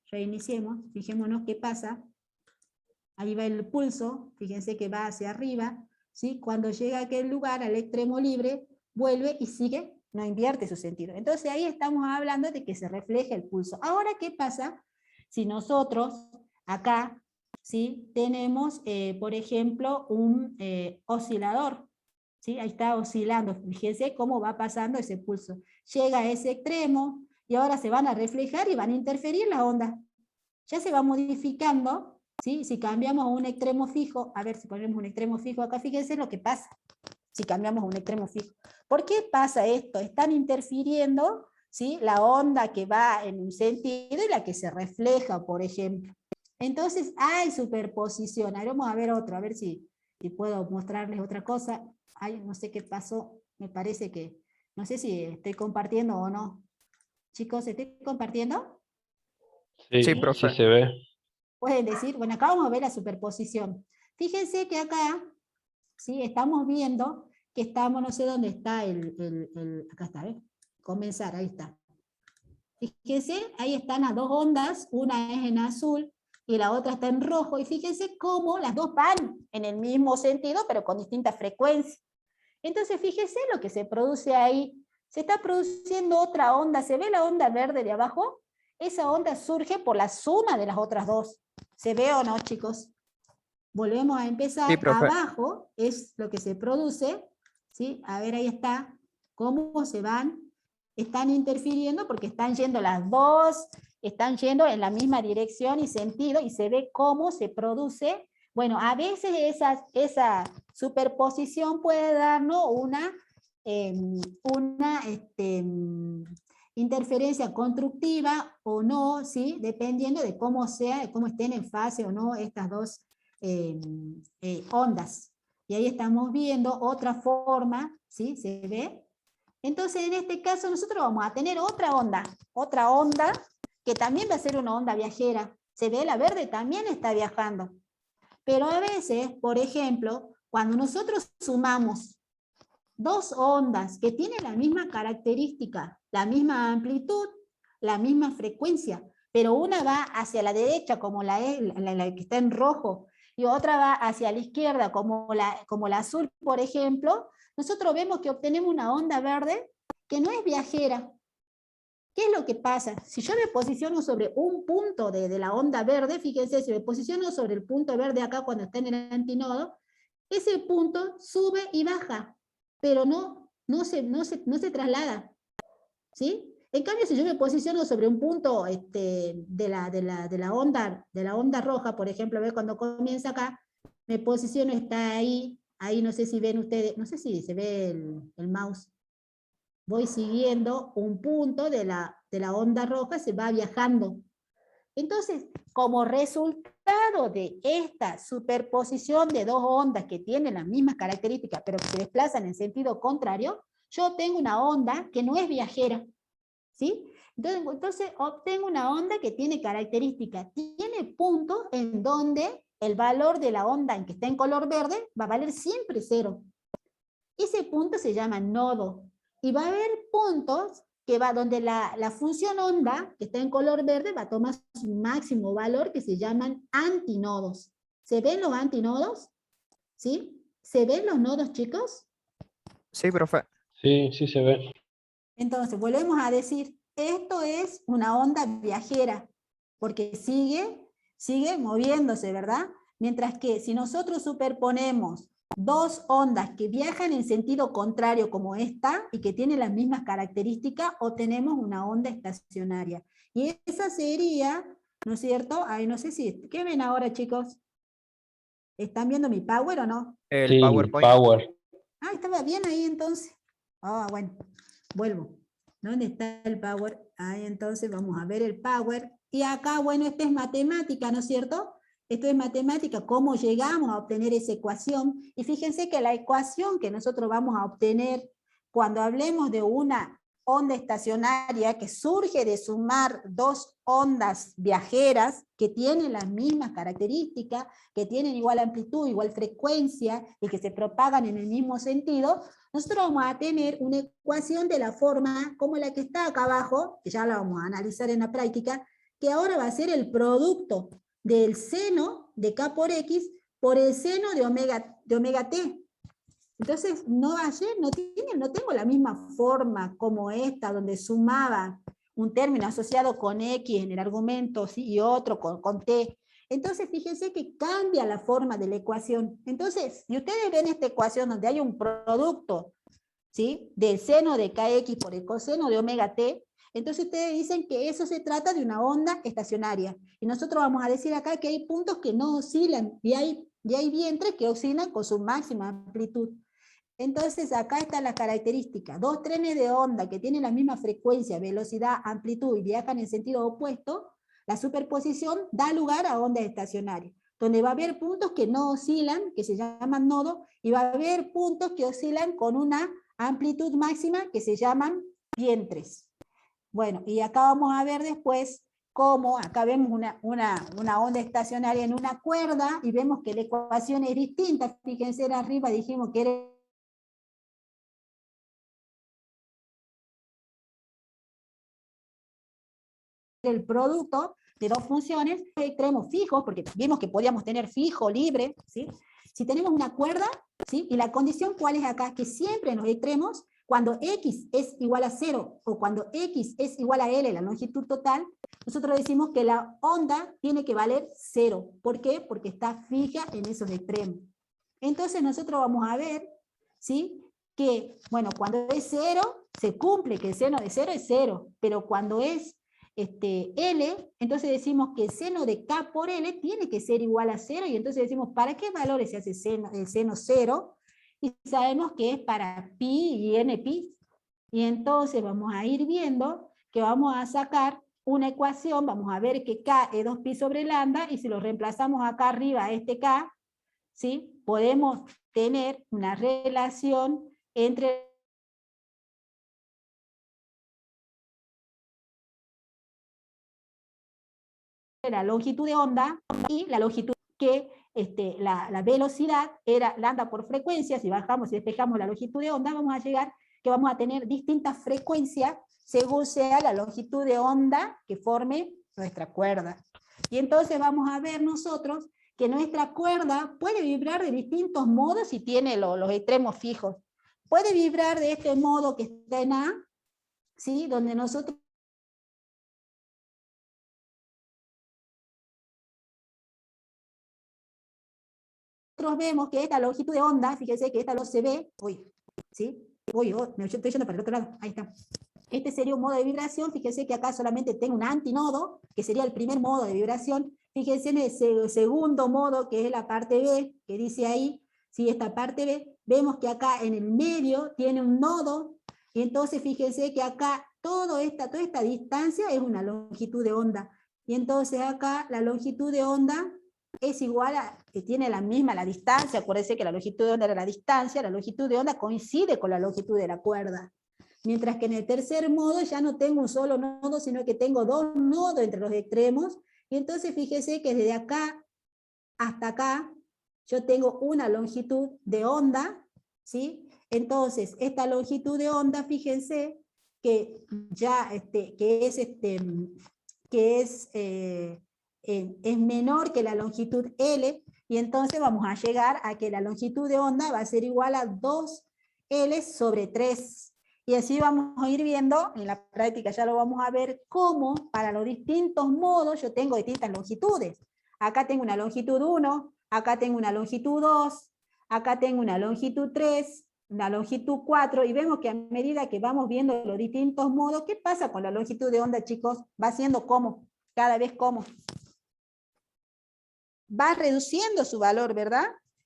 Speaker 1: reiniciemos, fijémonos qué pasa. Ahí va el pulso, fíjense que va hacia arriba, ¿sí? Cuando llega a aquel lugar, al extremo libre, vuelve y sigue, no invierte su sentido. Entonces ahí estamos hablando de que se refleja el pulso. Ahora, ¿qué pasa si nosotros acá, ¿sí? Tenemos, por ejemplo, un oscilador, ¿sí? Ahí está oscilando, fíjense cómo va pasando ese pulso. Llega a ese extremo y ahora se van a reflejar y van a interferir la onda. Ya se va modificando. ¿Sí? Si cambiamos a un extremo fijo, a ver si ponemos un extremo fijo acá, fíjense lo que pasa si cambiamos a un extremo fijo. ¿Por qué pasa esto? Están interfiriendo, ¿sí? La onda que va en un sentido y la que se refleja, por ejemplo. Entonces hay superposición. Ahora vamos a ver otro, a ver si puedo mostrarles otra cosa. Ay, no sé qué pasó, me parece que, no sé si estoy compartiendo o no. Chicos, ¿estoy compartiendo?
Speaker 2: Sí,
Speaker 3: Sí,
Speaker 2: profe.
Speaker 3: sí se ve.
Speaker 1: Pueden decir, bueno, acá vamos a ver la superposición. Fíjense que acá, ¿sí? Estamos viendo que estamos, no sé dónde está acá está, ¿ves? Comenzar, ahí está. Fíjense, ahí están las dos ondas, una es en azul y la otra está en rojo, y fíjense cómo las dos van en el mismo sentido, pero con distintas frecuencias. Entonces, fíjense lo que se produce ahí. Se está produciendo otra onda, ¿se ve la onda verde de abajo? Esa onda surge por la suma de las otras dos. ¿Se ve o no, chicos? Volvemos a
Speaker 2: Sí,
Speaker 1: empezar.
Speaker 2: profe.
Speaker 1: Abajo es lo que se produce, ¿sí? A ver, ahí está. ¿Cómo se van? Están interfiriendo porque están yendo las dos, están yendo en la misma dirección y sentido, y se ve cómo se produce. Bueno, a veces esa superposición puede darnos una interferencia constructiva o no, ¿sí? Dependiendo de cómo sea, de cómo estén en fase o no estas dos ondas. Y ahí estamos viendo otra forma, ¿sí? ¿Se ve? Entonces, en este caso, nosotros vamos a tener otra onda que también va a ser una onda viajera. ¿Se ve? La verde también está viajando. Pero a veces, por ejemplo, cuando nosotros sumamos dos ondas que tienen la misma característica, la misma amplitud, la misma frecuencia, pero una va hacia la derecha como la que está en rojo, y otra va hacia la izquierda como la azul, por ejemplo, nosotros vemos que obtenemos una onda verde que no es viajera. ¿Qué es lo que pasa? Si yo me posiciono sobre un punto de la onda verde, fíjense, si me posiciono sobre el punto verde acá cuando está en el antinodo, ese punto sube y baja, pero no se traslada, ¿sí? En cambio, si yo me posiciono sobre un punto de la onda roja, por ejemplo, ve cuando comienza acá, me posiciono, está ahí no sé si ven ustedes, no sé si se ve el mouse, voy siguiendo un punto de la onda roja, se va viajando. Entonces, como resultado de esta superposición de dos ondas que tienen las mismas características, pero que se desplazan en sentido contrario, yo tengo una onda que no es viajera, ¿sí? Entonces obtengo una onda que tiene características, tiene puntos en donde el valor de la onda en que está en color verde va a valer siempre cero. Ese punto se llama nodo. Y va a haber puntos que va donde la función onda, que está en color verde, va a tomar su máximo valor, que se llaman antinodos. ¿Se ven los antinodos? ¿Sí? ¿Se ven los nodos, chicos?
Speaker 2: Sí, profe.
Speaker 3: Sí, sí se ve.
Speaker 1: Entonces, volvemos a decir, esto es una onda viajera. porque sigue moviéndose, ¿verdad? Mientras que si nosotros superponemos dos ondas que viajan en sentido contrario como esta y que tienen las mismas características, obtenemos una onda estacionaria. Y esa sería, ¿no es cierto? Ay, no sé si, ¿qué ven ahora, chicos? ¿Están viendo mi power o no?
Speaker 2: El
Speaker 3: Sí,
Speaker 2: PowerPoint.
Speaker 3: Power.
Speaker 1: Ah, estaba bien ahí entonces. Ah, bueno, vuelvo. ¿Dónde está el power? Ahí entonces vamos a ver el power. Y acá, bueno, esta es matemática, ¿no es cierto? Esto es matemática, cómo llegamos a obtener esa ecuación. Y fíjense que la ecuación que nosotros vamos a obtener cuando hablemos de una onda estacionaria que surge de sumar dos ondas viajeras que tienen las mismas características, que tienen igual amplitud, igual frecuencia y que se propagan en el mismo sentido, nosotros vamos a tener una ecuación de la forma como la que está acá abajo, que ya la vamos a analizar en la práctica, que ahora va a ser el producto del seno de K por X por el seno de omega T. Entonces, no tengo la misma forma como esta, donde sumaba un término asociado con X en el argumento, ¿sí? Y otro con T. Entonces, fíjense que cambia la forma de la ecuación. Entonces, si ustedes ven esta ecuación donde hay un producto, ¿sí? Del seno de kx por el coseno de omega t, entonces ustedes dicen que eso se trata de una onda estacionaria. Y nosotros vamos a decir acá que hay puntos que no oscilan, y hay vientres que oscilan con su máxima amplitud. Entonces acá está la característica. Dos trenes de onda que tienen la misma frecuencia, velocidad, amplitud y viajan en sentido opuesto, la superposición da lugar a ondas estacionarias, donde va a haber puntos que no oscilan, que se llaman nodos, y va a haber puntos que oscilan con una amplitud máxima que se llaman vientres. Bueno, y acá vamos a ver después cómo, acá vemos una onda estacionaria en una cuerda, y vemos que la ecuación es distinta. Fíjense, arriba dijimos que era el producto de dos funciones, extremos fijos, porque vimos que podíamos tener fijo, libre, ¿sí? Si tenemos una cuerda, ¿sí? Y la condición cuál es acá, que siempre en los extremos, cuando x es igual a 0, o cuando x es igual a L, la longitud total, nosotros decimos que la onda tiene que valer 0. ¿Por qué? Porque está fija en esos extremos. Entonces nosotros vamos a ver, ¿sí? Que, bueno, cuando es 0, se cumple que el seno de 0 es 0, pero cuando es L, entonces decimos que el seno de K por L tiene que ser igual a 0, y entonces decimos, ¿para qué valores se hace el seno 0? Y sabemos que es para pi y n pi. Y entonces vamos a ir viendo que vamos a sacar una ecuación, vamos a ver que K es 2pi sobre lambda, y si lo reemplazamos acá arriba a este K, ¿sí? Podemos tener una relación entre la longitud de onda y la longitud que la velocidad era lambda por frecuencia. Si bajamos y despejamos la longitud de onda, vamos a llegar que vamos a tener distintas frecuencias según sea la longitud de onda que forme nuestra cuerda. Y entonces vamos a ver nosotros que nuestra cuerda puede vibrar de distintos modos si tiene los extremos fijos. Puede vibrar de este modo que está en A, ¿sí? Donde nosotros vemos que esta longitud de onda, fíjense que esta lo se ve, ¿sí? Me estoy yendo para el otro lado, ahí está. Este sería un modo de vibración, fíjense que acá solamente tengo un antinodo, que sería el primer modo de vibración. Fíjense en el segundo modo, que es la parte B, que dice ahí, ¿sí? Esta parte B, vemos que acá en el medio tiene un nodo, y entonces fíjense que acá toda esta distancia es una longitud de onda. Y entonces acá la longitud de onda es igual a, que tiene la misma la distancia. Acuérdense que la longitud de onda era la distancia, la longitud de onda coincide con la longitud de la cuerda. Mientras que en el tercer modo ya no tengo un solo nodo, sino que tengo dos nodos entre los extremos, y entonces fíjese que desde acá hasta acá yo tengo una longitud de onda, ¿sí? Entonces, esta longitud de onda, fíjense que ya es menor que la longitud L, y entonces vamos a llegar a que la longitud de onda va a ser igual a 2L sobre 3. Y así vamos a ir viendo, en la práctica ya lo vamos a ver, cómo para los distintos modos yo tengo distintas longitudes. Acá tengo una longitud 1, acá tengo una longitud 2, acá tengo una longitud 3, una longitud 4, y vemos que a medida que vamos viendo los distintos modos, ¿qué pasa con la longitud de onda, chicos? Va siendo como, cada vez como. Va reduciendo su valor, ¿verdad?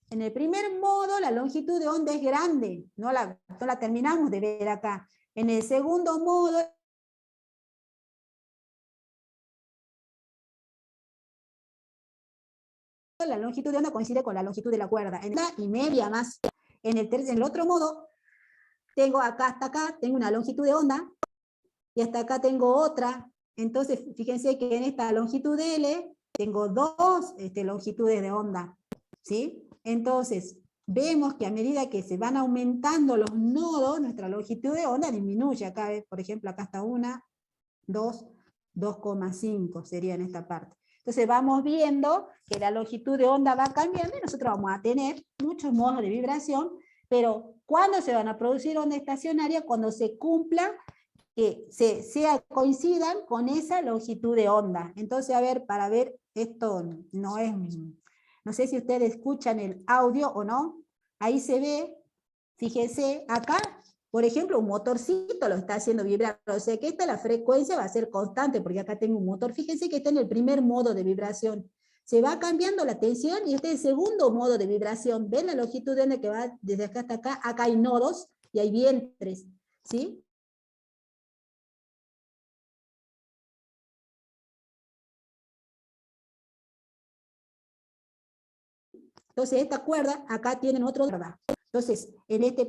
Speaker 1: En el primer modo, la longitud de onda es grande, no la terminamos de ver acá. En el segundo modo, la longitud de onda coincide con la longitud de la cuerda, en una y media más. En el otro modo, tengo acá hasta acá, tengo una longitud de onda, y hasta acá tengo otra. Entonces, fíjense que en esta longitud L, tengo dos longitudes de onda, ¿sí? Entonces, vemos que a medida que se van aumentando los nodos, nuestra longitud de onda disminuye. Acá, por ejemplo, acá está 1, 2, 2,5 sería en esta parte. Entonces vamos viendo que la longitud de onda va cambiando y nosotros vamos a tener muchos modos de vibración, pero ¿cuándo se van a producir ondas estacionarias? Cuando se cumpla que coincidan con esa longitud de onda. Entonces, a ver, para ver, esto no es, no sé si ustedes escuchan el audio o no, ahí se ve, fíjense, acá, por ejemplo, un motorcito lo está haciendo vibrar, o sea que esta la frecuencia va a ser constante, porque acá tengo un motor, fíjense que está en el primer modo de vibración, se va cambiando la tensión y este es el segundo modo de vibración, ven la longitud de onda que va desde acá hasta acá, acá hay nodos y hay vientres, ¿sí? Entonces, esta cuerda, acá tienen otra cuerda. Entonces,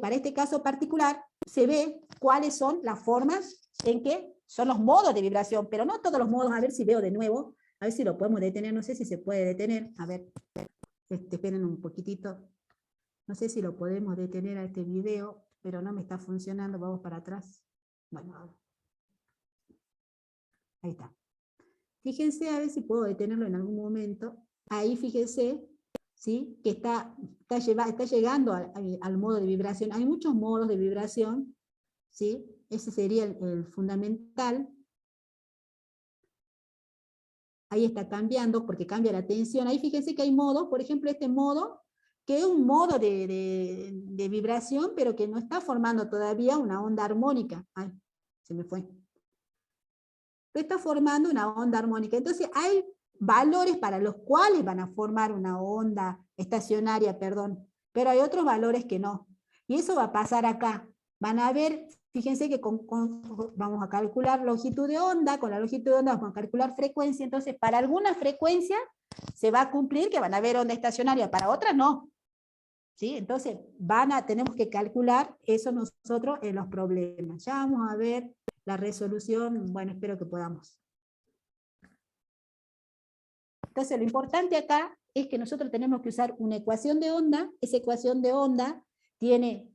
Speaker 1: para este caso particular, se ve cuáles son las formas en que son los modos de vibración, pero no todos los modos. A ver si veo de nuevo, a ver si lo podemos detener, no sé si se puede detener. A ver, esperen un poquitito. No sé si lo podemos detener a este video, pero no me está funcionando. Vamos para atrás. Bueno, ahí está. Fíjense a ver si puedo detenerlo en algún momento. Ahí fíjense, ¿sí? Que está llegando al modo de vibración. Hay muchos modos de vibración, ¿sí? Ese sería el fundamental. Ahí está cambiando porque cambia la tensión. Ahí fíjense que hay modos, por ejemplo este modo, que es un modo de vibración, pero que no está formando todavía una onda armónica. Ay, se me fue. Está formando una onda armónica. Entonces hay valores para los cuales van a formar una onda estacionaria, perdón, pero hay otros valores que no. Y eso va a pasar acá. Van a ver, fíjense que vamos a calcular longitud de onda, con la longitud de onda vamos a calcular frecuencia, entonces para alguna frecuencia se va a cumplir que van a haber onda estacionaria, para otras no. ¿Sí? Entonces tenemos que calcular eso nosotros en los problemas. Ya vamos a ver la resolución, bueno, espero que podamos. Entonces lo importante acá es que nosotros tenemos que usar una ecuación de onda, esa ecuación de onda tiene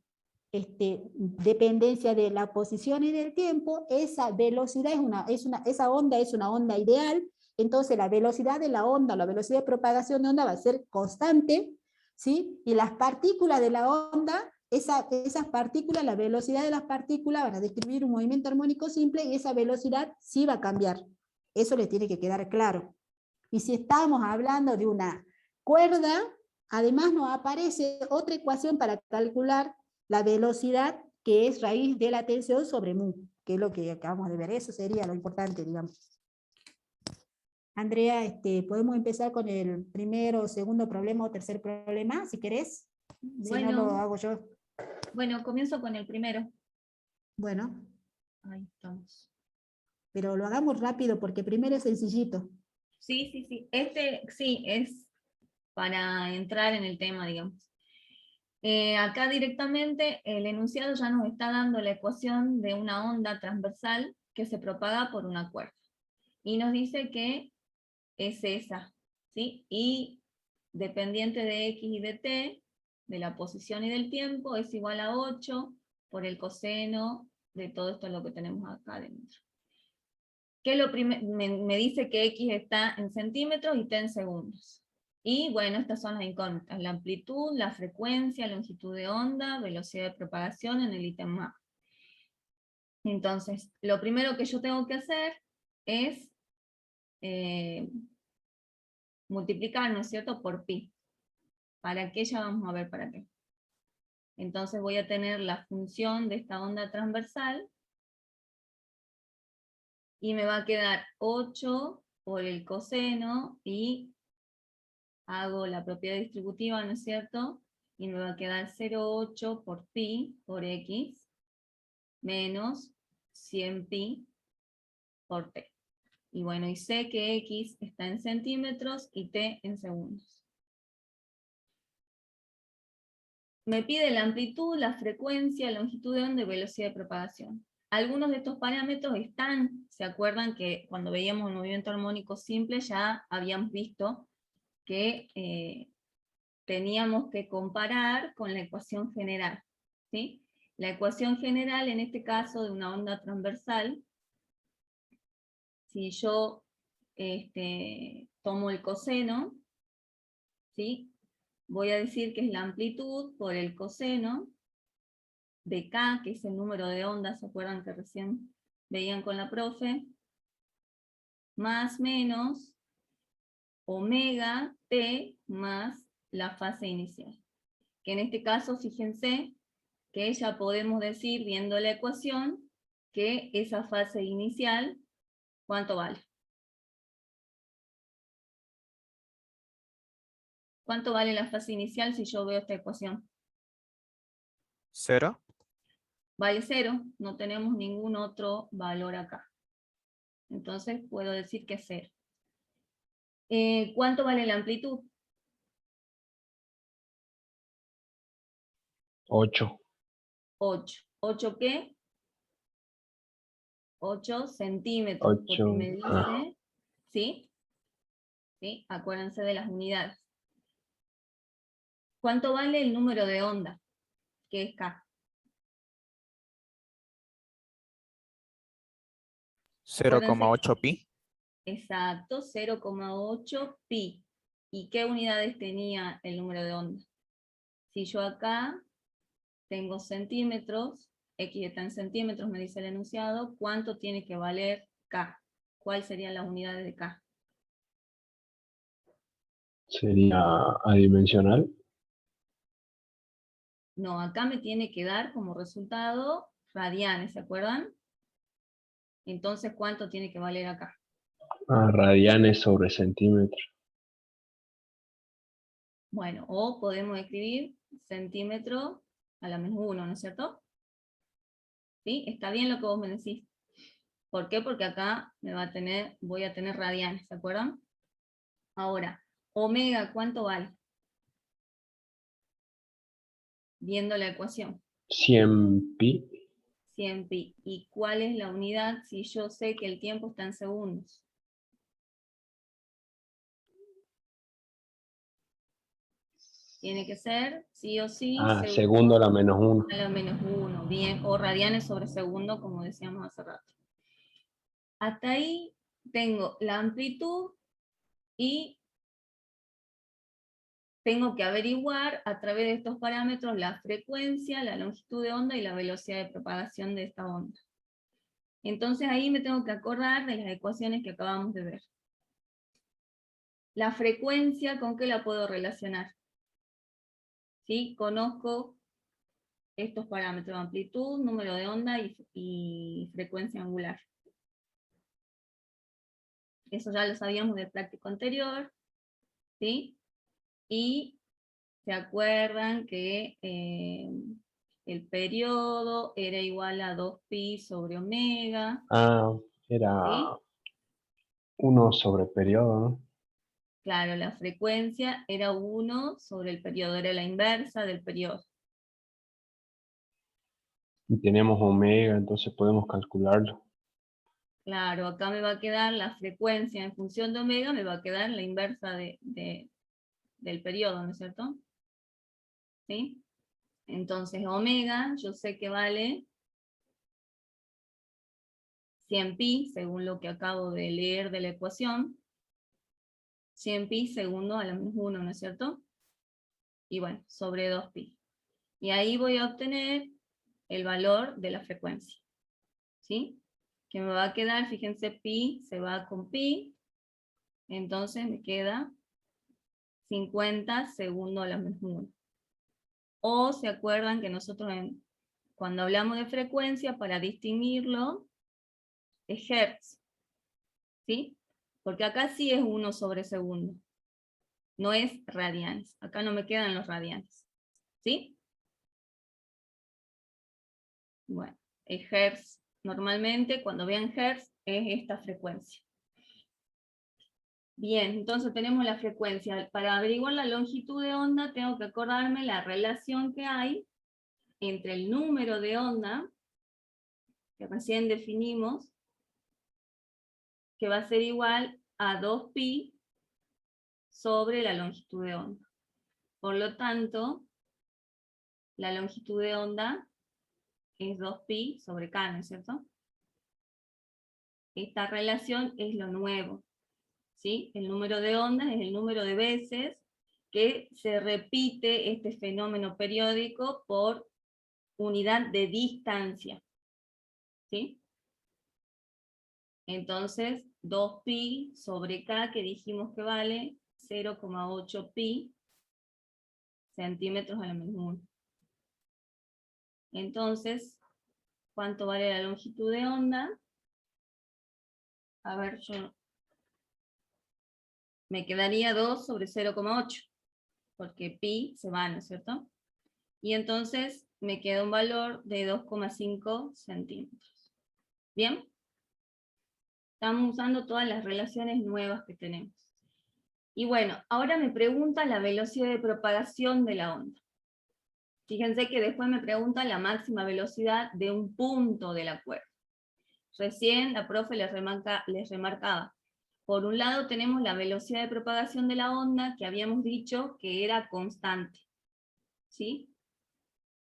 Speaker 1: dependencia de la posición y del tiempo, esa velocidad esa onda es una onda ideal, entonces la velocidad de la onda, la velocidad de propagación de onda va a ser constante, ¿sí? Y las partículas de la onda, esas partículas, la velocidad de las partículas van a describir un movimiento armónico simple y esa velocidad sí va a cambiar. Eso les tiene que quedar claro. Y si estamos hablando de una cuerda, además nos aparece otra ecuación para calcular la velocidad que es raíz de la tensión sobre mu, que es lo que acabamos de ver. Eso sería lo importante, digamos. Andrea, podemos empezar con el primero, segundo problema o tercer problema, si querés.
Speaker 3: Bueno,
Speaker 1: si no, lo hago yo.
Speaker 3: Bueno, comienzo con el primero.
Speaker 1: Bueno.
Speaker 3: Ahí estamos.
Speaker 1: Pero lo hagamos rápido porque primero es sencillito.
Speaker 3: Sí, sí, sí. Sí, es para entrar en el tema, digamos. Acá directamente el enunciado ya nos está dando la ecuación de una onda transversal que se propaga por una cuerda. Y nos dice que es esa, ¿sí? Y dependiente de x y de t, de la posición y del tiempo, es igual a 8 por el coseno de todo esto lo que tenemos acá dentro. Me dice que x está en centímetros y t en segundos. Y bueno, estas son las incógnitas: la amplitud, la frecuencia, longitud de onda, velocidad de propagación en el ítem map. Entonces, lo primero que yo tengo que hacer es multiplicar, ¿no es cierto?, por pi. ¿Para qué? Ya vamos a ver para qué. Entonces voy a tener la función de esta onda transversal, y me va a quedar 8 por el coseno, y hago la propiedad distributiva, ¿no es cierto?, y me va a quedar 0,8 por pi por x, menos 100 pi por t. Y bueno, y sé que x está en centímetros y t en segundos. Me pide la amplitud, la frecuencia, la longitud de onda y velocidad de propagación. Algunos de estos parámetros están, ¿se acuerdan que cuando veíamos el movimiento armónico simple ya habíamos visto que teníamos que comparar con la ecuación general, ¿sí? La ecuación general, en este caso de una onda transversal, si yo tomo el coseno, ¿sí?, voy a decir que es la amplitud por el coseno de K, que es el número de ondas, ¿se acuerdan que recién veían con la profe? Más menos omega t más la fase inicial. Que en este caso, fíjense, que ya podemos decir, viendo la ecuación, que esa fase inicial, ¿cuánto vale? ¿Cuánto vale la fase inicial si yo veo esta ecuación?
Speaker 2: 0.
Speaker 3: Vale 0, no tenemos ningún otro valor acá. Entonces puedo decir que es 0. ¿Cuánto vale la amplitud?
Speaker 4: 8.
Speaker 3: 8. ¿8 qué? 8 centímetros, porque
Speaker 4: 8.
Speaker 3: me dice, ¿sí? ¿Sí? Acuérdense de las unidades. ¿Cuánto vale el número de onda? Que es K.
Speaker 2: 0,8 pi.
Speaker 3: Exacto, 0,8 pi. ¿Y qué unidades tenía el número de onda? Si yo acá tengo centímetros, X está en centímetros, me dice el enunciado, ¿cuánto tiene que valer K? ¿Cuáles serían las unidades de K?
Speaker 4: Sería adimensional.
Speaker 3: No, acá me tiene que dar como resultado radianes, ¿se acuerdan? Entonces, ¿cuánto tiene que valer acá?
Speaker 4: Radianes sobre centímetros.
Speaker 3: Bueno, o podemos escribir centímetro a la menos 1, ¿no es cierto? ¿Sí? Está bien lo que vos me decís. ¿Por qué? Porque acá voy a tener radianes, ¿se acuerdan? Ahora, omega, ¿cuánto vale? Viendo la ecuación.
Speaker 4: 100 pi.
Speaker 3: 100 pi. ¿Y cuál es la unidad si yo sé que el tiempo está en segundos? Tiene que ser, sí o sí,
Speaker 4: Segundo a la menos 1.
Speaker 3: a la menos 1. Bien, o radianes sobre segundo, como decíamos hace rato. Hasta ahí tengo la amplitud y tengo que averiguar a través de estos parámetros la frecuencia, la longitud de onda y la velocidad de propagación de esta onda. Entonces ahí me tengo que acordar de las ecuaciones que acabamos de ver. La frecuencia, ¿con qué la puedo relacionar? ¿Sí? Conozco estos parámetros: amplitud, número de onda y frecuencia angular. Eso ya lo sabíamos del práctico anterior, ¿sí? Y se acuerdan que el periodo era igual a 2pi sobre omega.
Speaker 4: Era
Speaker 3: ¿Sí?
Speaker 4: 1 sobre periodo, ¿no?
Speaker 3: Claro, la frecuencia era 1 sobre el periodo, era la inversa del periodo.
Speaker 4: Y tenemos omega, entonces podemos calcularlo.
Speaker 3: Claro, acá me va a quedar la frecuencia en función de omega, me va a quedar la inversa del periodo, ¿no es cierto? ¿Sí? Entonces omega, yo sé que vale 100 pi, según lo que acabo de leer de la ecuación. 100 pi segundo a la menos 1, ¿no es cierto? Y bueno, sobre 2 pi. Y ahí voy a obtener el valor de la frecuencia. ¿sí? Que me va a quedar, fíjense, pi se va con pi, entonces me queda 50 segundos a la menos 1. O se acuerdan que nosotros cuando hablamos de frecuencia, para distinguirlo, es hertz, ¿sí? Porque acá sí es 1 sobre segundo, no es radianes, acá no me quedan los radianes, ¿sí? Bueno, el hertz, normalmente cuando vean hertz es esta frecuencia. Bien, entonces tenemos la frecuencia. Para averiguar la longitud de onda tengo que acordarme la relación que hay entre el número de onda, que recién definimos, que va a ser igual a 2pi sobre la longitud de onda. Por lo tanto, la longitud de onda es 2pi sobre k, ¿no es cierto? Esta relación es lo nuevo, ¿sí? El número de ondas es el número de veces que se repite este fenómeno periódico por unidad de distancia, ¿sí? Entonces, 2pi sobre k, que dijimos que vale 0,8 pi centímetros a la menos 1. Entonces, ¿cuánto vale la longitud de onda? A ver, me quedaría 2 sobre 0,8, porque pi se va, ¿no es cierto? Y entonces me queda un valor de 2,5 centímetros. ¿Bien? Estamos usando todas las relaciones nuevas que tenemos. Y bueno, ahora me pregunta la velocidad de propagación de la onda. Fíjense que después me pregunta la máxima velocidad de un punto de la cuerda. Recién la profe les remarcaba. Por un lado tenemos la velocidad de propagación de la onda, que habíamos dicho que era constante, ¿sí?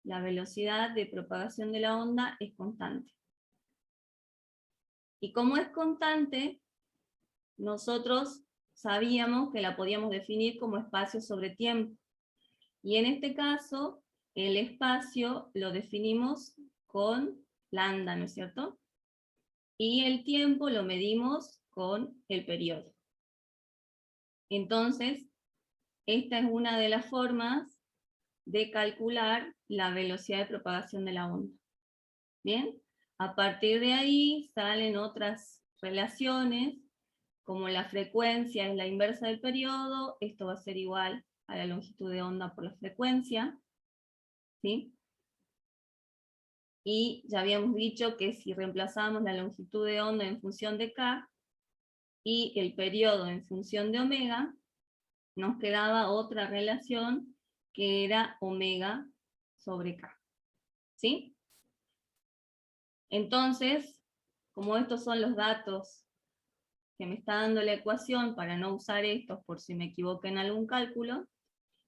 Speaker 3: La velocidad de propagación de la onda es constante. Y como es constante, nosotros sabíamos que la podíamos definir como espacio sobre tiempo. Y en este caso, el espacio lo definimos con lambda, ¿no es cierto? Y el tiempo lo medimos con el periodo. Entonces, esta es una de las formas de calcular la velocidad de propagación de la onda. ¿Bien? A partir de ahí salen otras relaciones, como la frecuencia es la inversa del periodo, esto va a ser igual a la longitud de onda por la frecuencia, ¿sí? Y ya habíamos dicho que si reemplazamos la longitud de onda en función de k, y el periodo en función de omega, nos quedaba otra relación que era omega sobre k, ¿sí? Entonces, como estos son los datos que me está dando la ecuación, para no usar estos por si me equivoco en algún cálculo,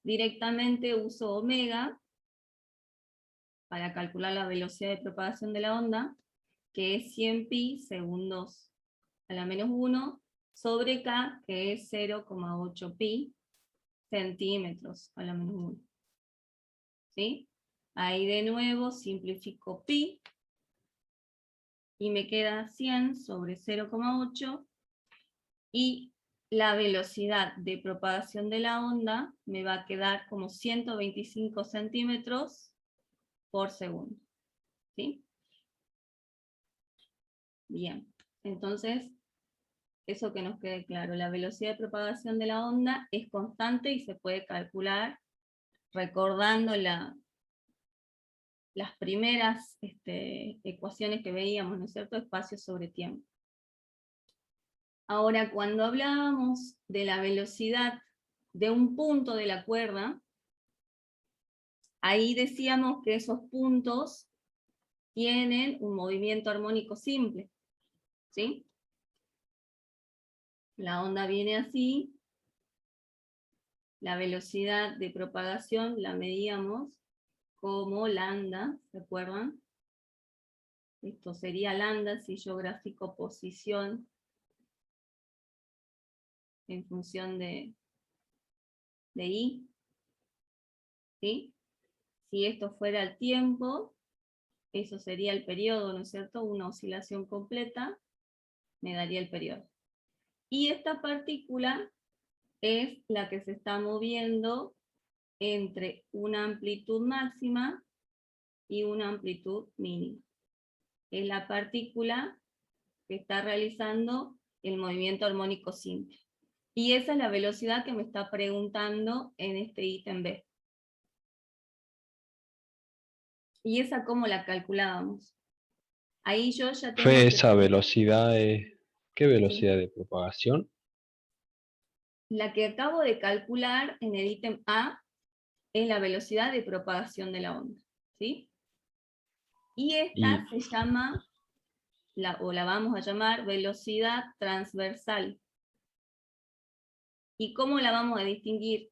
Speaker 3: directamente uso omega para calcular la velocidad de propagación de la onda, que es 100 pi segundos a la menos 1, sobre k, que es 0,8 pi centímetros a la menos 1. ¿Sí? Ahí de nuevo simplifico pi, y me queda 100 sobre 0,8, y la velocidad de propagación de la onda me va a quedar como 125 centímetros por segundo. ¿Sí? Bien, entonces, eso que nos quede claro, la velocidad de propagación de la onda es constante y se puede calcular recordando las primeras ecuaciones que veíamos, ¿no es cierto? Espacio sobre tiempo. Ahora, cuando hablábamos de la velocidad de un punto de la cuerda, ahí decíamos que esos puntos tienen un movimiento armónico simple, ¿sí? La onda viene así, la velocidad de propagación la medíamos como lambda, ¿se acuerdan? Esto sería lambda si yo grafico posición en función de I, ¿sí? Si esto fuera el tiempo, eso sería el periodo, ¿no es cierto? Una oscilación completa me daría el periodo. Y esta partícula es la que se está moviendo entre una amplitud máxima y una amplitud mínima. Es la partícula que está realizando el movimiento armónico simple. Y esa es la velocidad que me está preguntando en este ítem B. ¿Y esa cómo la calculábamos? Ahí yo ya tengo
Speaker 4: Fe,
Speaker 3: que...
Speaker 4: esa velocidad es... ¿Qué
Speaker 3: Sí.
Speaker 4: velocidad de propagación?
Speaker 3: La que acabo de calcular en el ítem A es la velocidad de propagación de la onda, ¿sí? Y esta
Speaker 4: Y,
Speaker 3: se llama, o la vamos a llamar, velocidad transversal. ¿Y cómo la vamos a distinguir?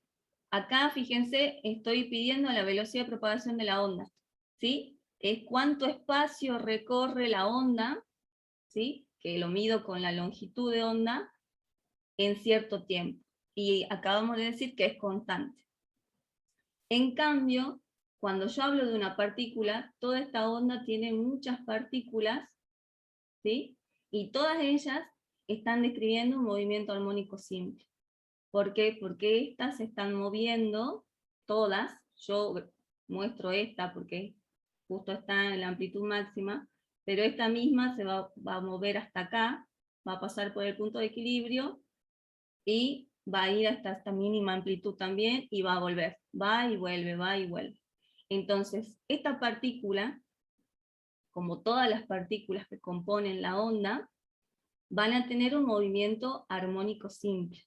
Speaker 3: Acá, fíjense, estoy pidiendo la velocidad de propagación de la onda, ¿sí? Es cuánto espacio recorre la onda, ¿sí? Que lo mido con la longitud de onda en cierto tiempo. Y acabamos de decir que es constante. En cambio, cuando yo hablo de una partícula, toda esta onda tiene muchas partículas, ¿sí? Y todas ellas están describiendo un movimiento armónico simple. ¿Por qué? Porque estas se están moviendo, todas, yo muestro esta porque justo está en la amplitud máxima, pero esta misma se va a mover hasta acá, va a pasar por el punto de equilibrio, y va a ir hasta esta mínima amplitud también, y va a volver, va y vuelve, va y vuelve. Entonces, esta partícula, como todas las partículas que componen la onda, van a tener un movimiento armónico simple.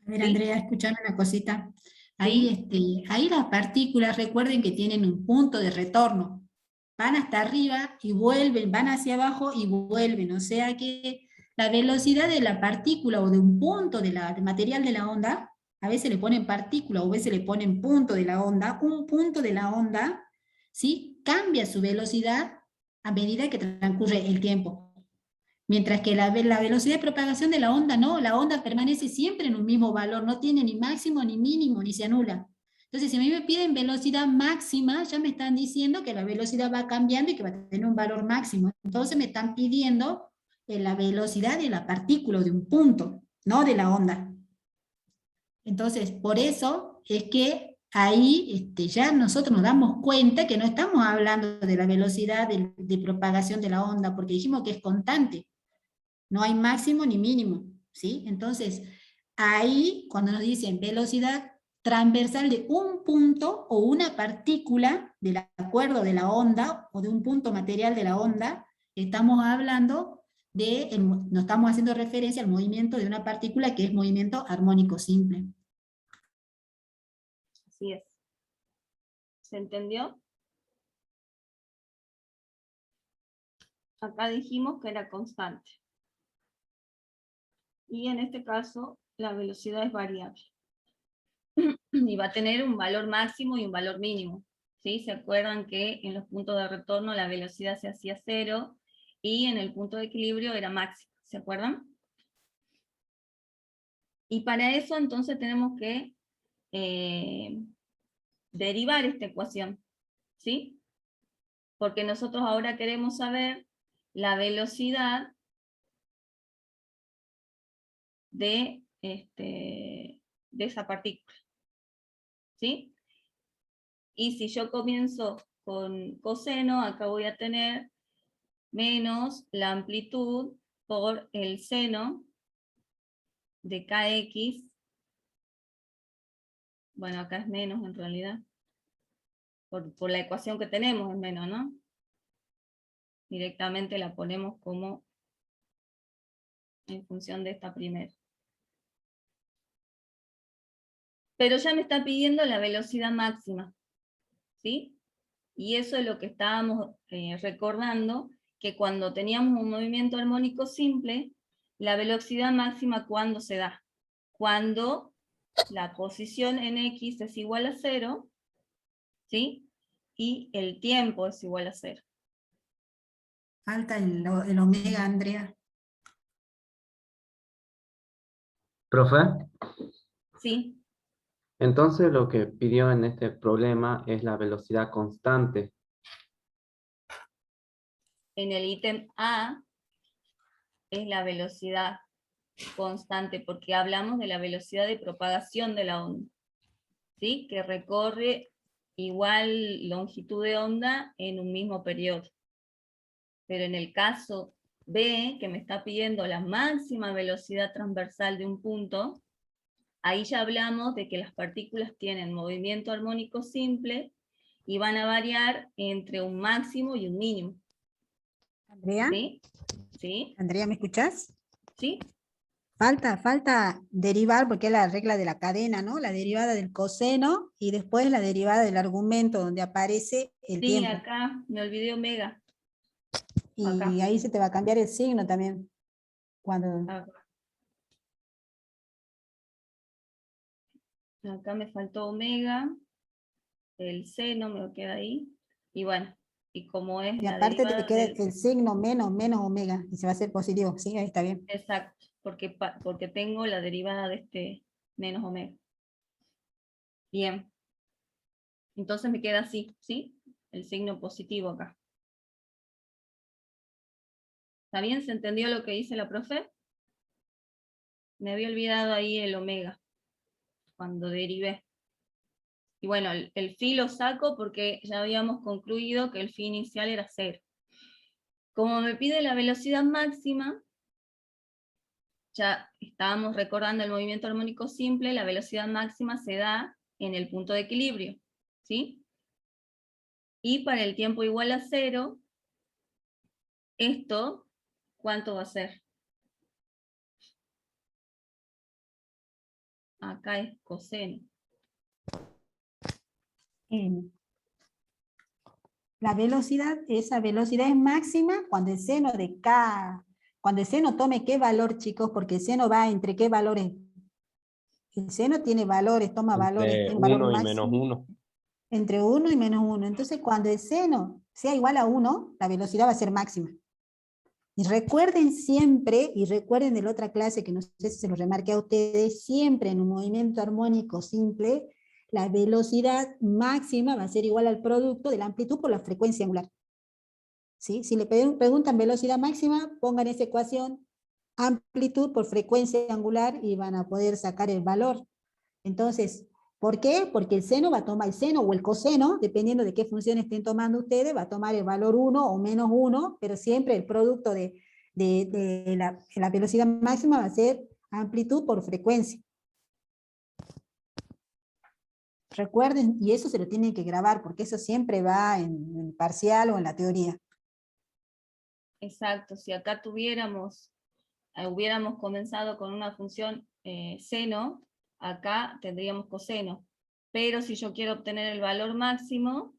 Speaker 1: A ver,
Speaker 3: ¿Sí?
Speaker 1: Andrea, escuchame una cosita. Ahí,
Speaker 3: ¿Sí?
Speaker 1: ahí las partículas, recuerden que tienen un punto de retorno. Van hasta arriba y vuelven, van hacia abajo y vuelven. O sea que la velocidad de la partícula o de un punto del material de la onda, a veces le ponen partícula o a veces le ponen punto de la onda, un punto de la onda, ¿sí? Cambia su velocidad a medida que transcurre el tiempo. Mientras que la velocidad de propagación de la onda no, la onda permanece siempre en un mismo valor, no tiene ni máximo ni mínimo, ni se anula. Entonces, si a mí me piden velocidad máxima, ya me están diciendo que la velocidad va cambiando y que va a tener un valor máximo. Entonces me están pidiendo la velocidad de la partícula, de un punto, no de la onda. Entonces, por eso es que ahí ya nosotros nos damos cuenta que no estamos hablando de la velocidad de propagación de la onda, porque dijimos que es constante. No hay máximo ni mínimo, ¿sí? Entonces, ahí cuando nos dicen velocidad transversal de un punto o una partícula del acuerdo de la onda o de un punto material de la onda, estamos hablando no estamos haciendo referencia al movimiento de una partícula que es movimiento armónico simple.
Speaker 3: Así es. ¿Se entendió? Acá dijimos que era constante. Y en este caso, la velocidad es variable. Y va a tener un valor máximo y un valor mínimo. ¿Sí? ¿Se acuerdan que en los puntos de retorno la velocidad se hacía 0 y en el punto de equilibrio era máximo? ¿Se acuerdan? Y para eso entonces tenemos que derivar esta ecuación, ¿sí? Porque nosotros ahora queremos saber la velocidad de esa partícula, ¿sí? Y si yo comienzo con coseno, acá voy a tener menos la amplitud por el seno de kx. Bueno, acá es menos en realidad. Por la ecuación que tenemos es menos, ¿no? Directamente la ponemos como en función de esta primera. Pero ya me está pidiendo la velocidad máxima, ¿sí? Y eso es lo que estábamos recordando, que cuando teníamos un movimiento armónico simple, la velocidad máxima, ¿cuándo se da? Cuando la posición en x es igual a 0, ¿sí? Y el tiempo es igual a 0.
Speaker 1: Falta el omega, Andrea.
Speaker 5: Profe,
Speaker 3: ¿Sí?
Speaker 5: entonces lo que pidió en este problema es la velocidad constante.
Speaker 3: en el ítem A es la velocidad constante, porque hablamos de la velocidad de propagación de la onda, ¿sí? Que recorre igual longitud de onda en un mismo periodo. Pero en el caso B, que me está pidiendo la máxima velocidad transversal de un punto, ahí ya hablamos de que las partículas tienen movimiento armónico simple y van a variar entre un máximo y un mínimo.
Speaker 1: Andrea,
Speaker 3: ¿Sí? ¿Sí?
Speaker 1: Andrea, ¿me escuchás?
Speaker 3: ¿Sí?
Speaker 1: Falta derivar, porque es la regla de la cadena, ¿no? La derivada del coseno y después la derivada del argumento donde aparece el
Speaker 3: Sí,
Speaker 1: tiempo.
Speaker 3: acá me olvidé omega.
Speaker 1: Y
Speaker 3: Acá.
Speaker 1: ahí se te va a cambiar el signo también. Cuando...
Speaker 3: Acá me faltó omega, el seno me queda ahí, y bueno, y como es
Speaker 1: Y
Speaker 3: la
Speaker 1: aparte te
Speaker 3: derivada
Speaker 1: queda
Speaker 3: del...
Speaker 1: el signo menos omega, y se va a hacer positivo, ¿sí? Ahí está bien.
Speaker 3: Exacto, porque tengo la derivada de este menos omega. Bien, entonces me queda así, ¿sí? El signo positivo acá. ¿Está bien? ¿Se entendió lo que dice la profe? Me había olvidado ahí el omega, cuando derivé. Y bueno, el phi lo saco porque ya habíamos concluido que el phi inicial era 0. Como me pide la velocidad máxima, ya estábamos recordando el movimiento armónico simple, la velocidad máxima se da en el punto de equilibrio, ¿sí? Y para el tiempo igual a 0, esto, ¿cuánto va a ser? Acá es coseno.
Speaker 1: La velocidad, esa velocidad es máxima cuando el seno de K, cuando el seno tome qué valor, chicos, porque el seno va entre qué valores. El seno tiene valores, toma valores,
Speaker 4: Entre
Speaker 1: tiene un valor
Speaker 4: 1 y
Speaker 1: máximo.
Speaker 4: -1.
Speaker 1: Entre 1 y -1. Entonces, cuando el seno sea igual a 1, la velocidad va a ser máxima. Y recuerden siempre, y recuerden de la otra clase, que no sé si se lo remarqué a ustedes, siempre en un movimiento armónico simple, la velocidad máxima va a ser igual al producto de la amplitud por la frecuencia angular. ¿Sí? Si le preguntan velocidad máxima, pongan esa ecuación, amplitud por frecuencia angular, y van a poder sacar el valor. Entonces, ¿por qué? Porque el seno va a tomar el seno o el coseno, dependiendo de qué función estén tomando ustedes, va a tomar el valor 1 o -1, pero siempre el producto de la velocidad máxima va a ser amplitud por frecuencia. Recuerden, y eso se lo tienen que grabar, porque eso siempre va en parcial o en la teoría.
Speaker 3: Exacto, si acá hubiéramos comenzado con una función seno, acá tendríamos coseno. Pero si yo quiero obtener el valor máximo,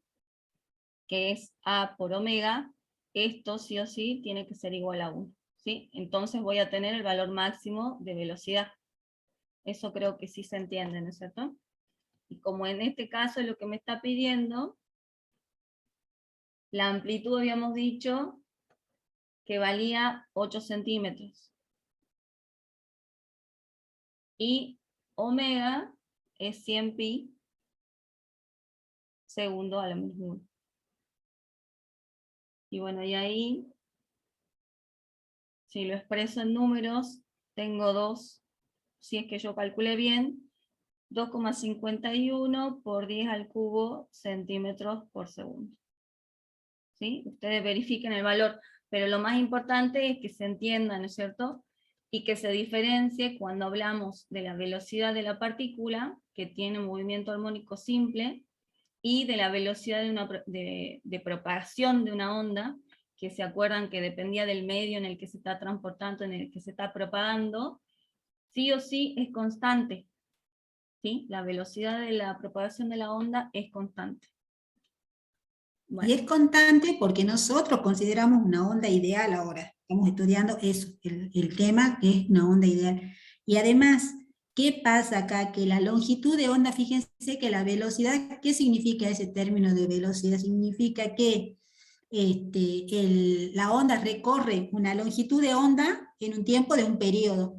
Speaker 3: que es A por omega, esto sí o sí tiene que ser igual a 1. ¿Sí? Entonces voy a tener el valor máximo de velocidad. Eso creo que sí se entiende, ¿no es cierto? Y como en este caso es lo que me está pidiendo, la amplitud habíamos dicho que valía 8 centímetros. Y omega es 100 pi segundo a la menos 1. Y bueno, y ahí, si lo expreso en números, tengo 2, si es que yo calculé bien, 2,51 por 10 al cubo centímetros por segundo. ¿Sí? Ustedes verifiquen el valor, pero lo más importante es que se entienda, ¿no es cierto? Y que se diferencie cuando hablamos de la velocidad de la partícula, que tiene movimiento armónico simple, y de la velocidad de propagación de una onda, que se acuerdan que dependía del medio en el que se está transportando, en el que se está propagando, sí o sí es constante. ¿Sí? La velocidad de la propagación de la onda es constante. Bueno.
Speaker 1: Y es constante porque nosotros consideramos una onda ideal ahora. Estamos estudiando eso, el tema que es una onda ideal. Y además, ¿qué pasa acá? Que la longitud de onda, fíjense que la velocidad, ¿qué significa ese término de velocidad? Significa que la onda recorre una longitud de onda en un tiempo de un periodo.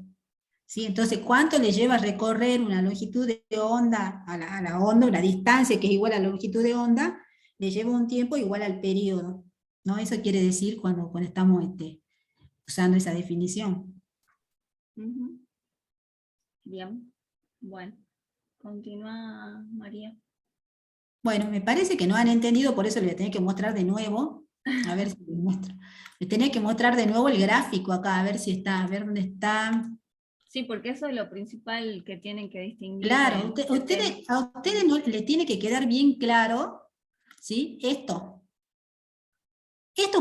Speaker 1: ¿Sí? Entonces, ¿cuánto le lleva a recorrer una longitud de onda a la onda, una distancia que es igual a la longitud de onda? Le lleva un tiempo igual al periodo. ¿no? Eso quiere decir cuando estamos usando esa definición.
Speaker 3: Ujú. Bien, bueno, continúa María.
Speaker 1: Bueno, me parece que no han entendido, por eso le voy a tener que mostrar de nuevo. A ver si les muestro. Le tenía que mostrar de nuevo el gráfico acá, a ver si está, a ver dónde está.
Speaker 3: Sí, porque eso es lo principal que tienen que distinguir.
Speaker 1: Claro,
Speaker 3: de este
Speaker 1: a ustedes no le tiene que quedar bien claro, ¿sí? Estos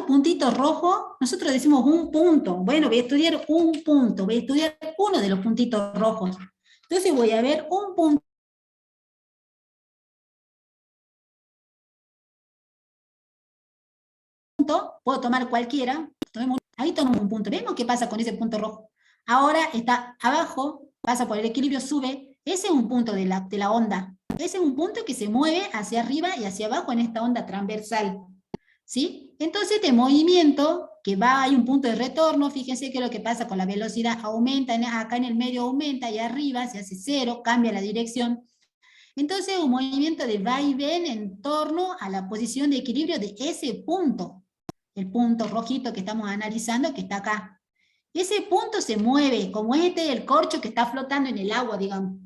Speaker 1: puntitos rojos, nosotros decimos un punto. Bueno, voy a estudiar un punto, voy a estudiar uno de los puntitos rojos. Entonces voy a ver un punto. Puedo tomar cualquiera. Ahí tomo un punto. ¿Vemos qué pasa con ese punto rojo? Ahora está abajo, pasa por el equilibrio, sube. Ese es un punto de la onda. Ese es un punto que se mueve hacia arriba y hacia abajo en esta onda transversal. ¿Sí? Entonces este movimiento que va, hay un punto de retorno, fíjense que lo que pasa con la velocidad aumenta, acá en el medio aumenta y arriba se hace cero, cambia la dirección. Entonces un movimiento de va y ven en torno a la posición de equilibrio de ese punto, el punto rojito que estamos analizando que está acá. Ese punto se mueve, como el corcho que está flotando en el agua, digamos.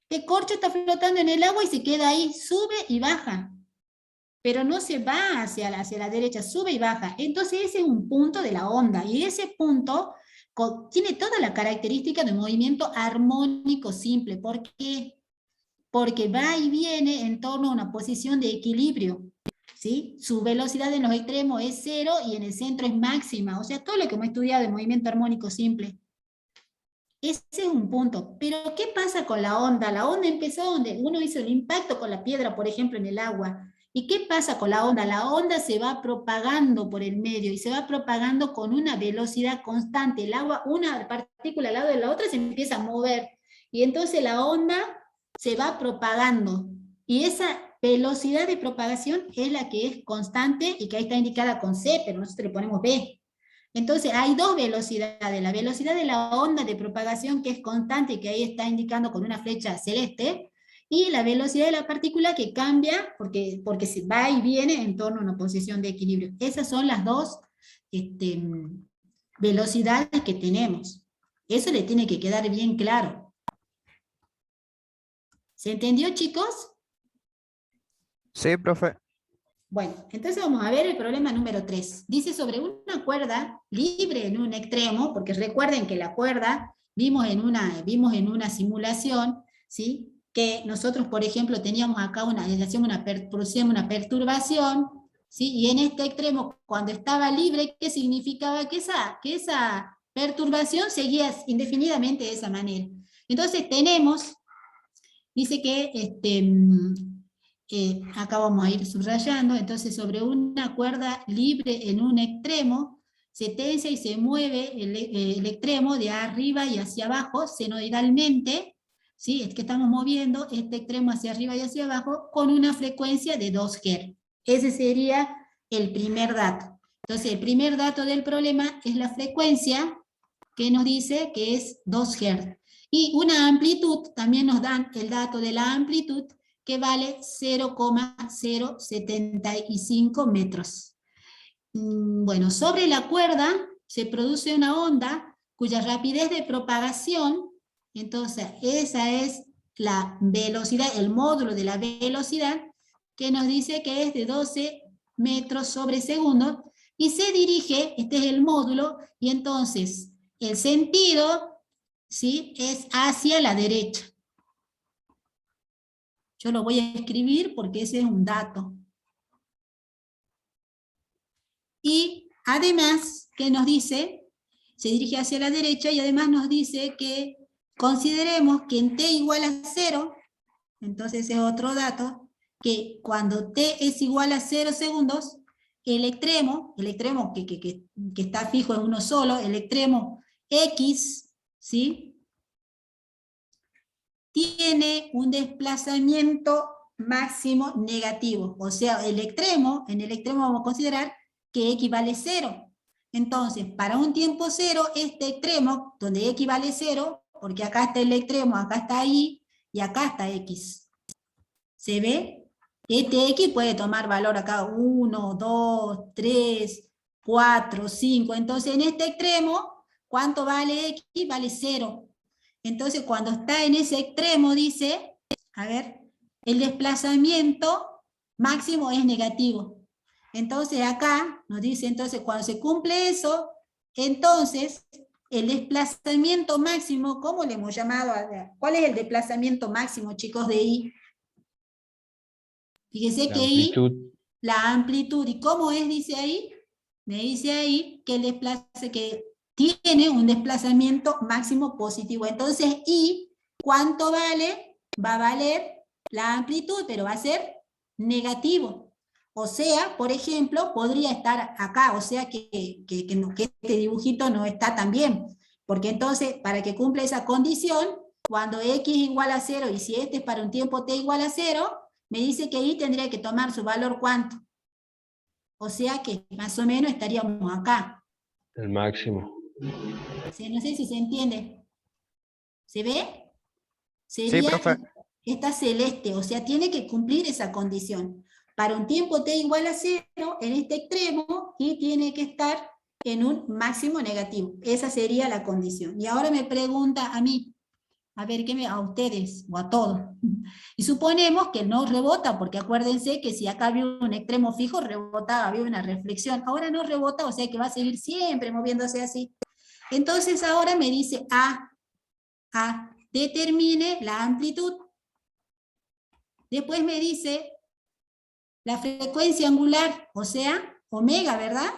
Speaker 1: El corcho está flotando en el agua y se queda ahí, sube y baja, pero no se va hacia la derecha, sube y baja. Entonces ese es un punto de la onda, y ese punto tiene toda la característica de movimiento armónico simple. ¿Por qué? Porque va y viene en torno a una posición de equilibrio, ¿sí? Su velocidad en los extremos es cero y en el centro es máxima, o sea, todo lo que hemos estudiado de movimiento armónico simple. Ese es un punto. Pero ¿qué pasa con la onda? La onda empezó donde uno hizo el impacto con la piedra, por ejemplo, en el agua. ¿Y qué pasa con la onda? La onda se va propagando por el medio y se va propagando con una velocidad constante. El agua, una partícula al lado de la otra, se empieza a mover. Y entonces la onda se va propagando. Y esa velocidad de propagación es la que es constante y que ahí está indicada con C, pero nosotros le ponemos B. Entonces hay dos velocidades, la velocidad de la onda de propagación que es constante, que ahí está indicando con una flecha celeste, y la velocidad de la partícula que cambia porque se va y viene en torno a una posición de equilibrio. Esas son las dos velocidades que tenemos. Eso le tiene que quedar bien claro. ¿Se entendió, chicos?
Speaker 2: Sí, profe.
Speaker 1: Bueno, entonces vamos a ver el problema número 3. Dice sobre una cuerda libre en un extremo, porque recuerden que la cuerda vimos en una simulación, ¿sí? Que nosotros, por ejemplo, teníamos acá producíamos una perturbación, ¿sí? Y en este extremo, cuando estaba libre, ¿qué significaba? Que esa perturbación seguía indefinidamente de esa manera. Entonces dice que acá vamos a ir subrayando. Entonces sobre una cuerda libre en un extremo, se tensa y se mueve el extremo de arriba y hacia abajo, senoidalmente, ¿sí? Es que estamos moviendo este extremo hacia arriba y hacia abajo con una frecuencia de 2 Hz. Ese sería el primer dato. Entonces el primer dato del problema es la frecuencia, que nos dice que es 2 Hz. Y una amplitud, también nos dan el dato de la amplitud, que vale 0,075 metros. Bueno, sobre la cuerda se produce una onda cuya rapidez de propagación, entonces esa es la velocidad, el módulo de la velocidad, que nos dice que es de 12 metros sobre segundo, y se dirige, este es el módulo, y entonces el sentido, ¿sí?, es hacia la derecha. Yo lo voy a escribir porque ese es un dato. Y además, ¿qué nos dice? Se dirige hacia la derecha y además nos dice que consideremos que en t igual a 0, entonces es otro dato, que cuando t es igual a 0 segundos, el extremo que está fijo en uno solo, el extremo x, ¿sí?, tiene un desplazamiento máximo negativo. O sea, en el extremo vamos a considerar que x vale 0. Entonces, para un tiempo 0, este extremo, donde x vale 0, porque acá está el extremo, acá está y, y acá está x. ¿Se ve? Este X puede tomar valor acá 1, 2, 3, 4, 5. Entonces en este extremo, ¿cuánto vale X? Vale 0. Entonces cuando está en ese extremo dice, a ver, el desplazamiento máximo es negativo. Entonces acá nos dice, entonces cuando se cumple eso, entonces el desplazamiento máximo, ¿cómo le hemos llamado? ¿Cuál es el desplazamiento máximo, chicos, de I? Fíjense
Speaker 4: La
Speaker 1: que I,
Speaker 4: amplitud.
Speaker 1: la amplitud, ¿y cómo es? Dice ahí, me dice ahí que que tiene un desplazamiento máximo positivo. Entonces I, ¿cuánto vale? Va a valer la amplitud, pero va a ser negativo. O sea, por ejemplo, podría estar acá, o sea que este dibujito no está tan bien, porque entonces, para que cumpla esa condición, cuando x igual a 0, y si este es para un tiempo t igual a 0, me dice que I tendría que tomar su valor ¿cuánto? O sea que más o menos estaríamos acá.
Speaker 4: El máximo.
Speaker 1: ¿Sí? No sé si se entiende. ¿Se ve?
Speaker 2: Sí,
Speaker 1: Sería
Speaker 2: profe.
Speaker 1: esta celeste, o sea, tiene que cumplir esa condición. Para un tiempo t igual a 0, en este extremo, y tiene que estar en un máximo negativo. Esa sería la condición. Y ahora me pregunta a mí, a ver, a ustedes o a todos. Y suponemos que no rebota, porque acuérdense que si acá había un extremo fijo, rebotaba, había una reflexión. Ahora no rebota, o sea que va a seguir siempre moviéndose así. Entonces ahora me dice determine la amplitud. Después me dice la frecuencia angular, o sea, omega, ¿verdad?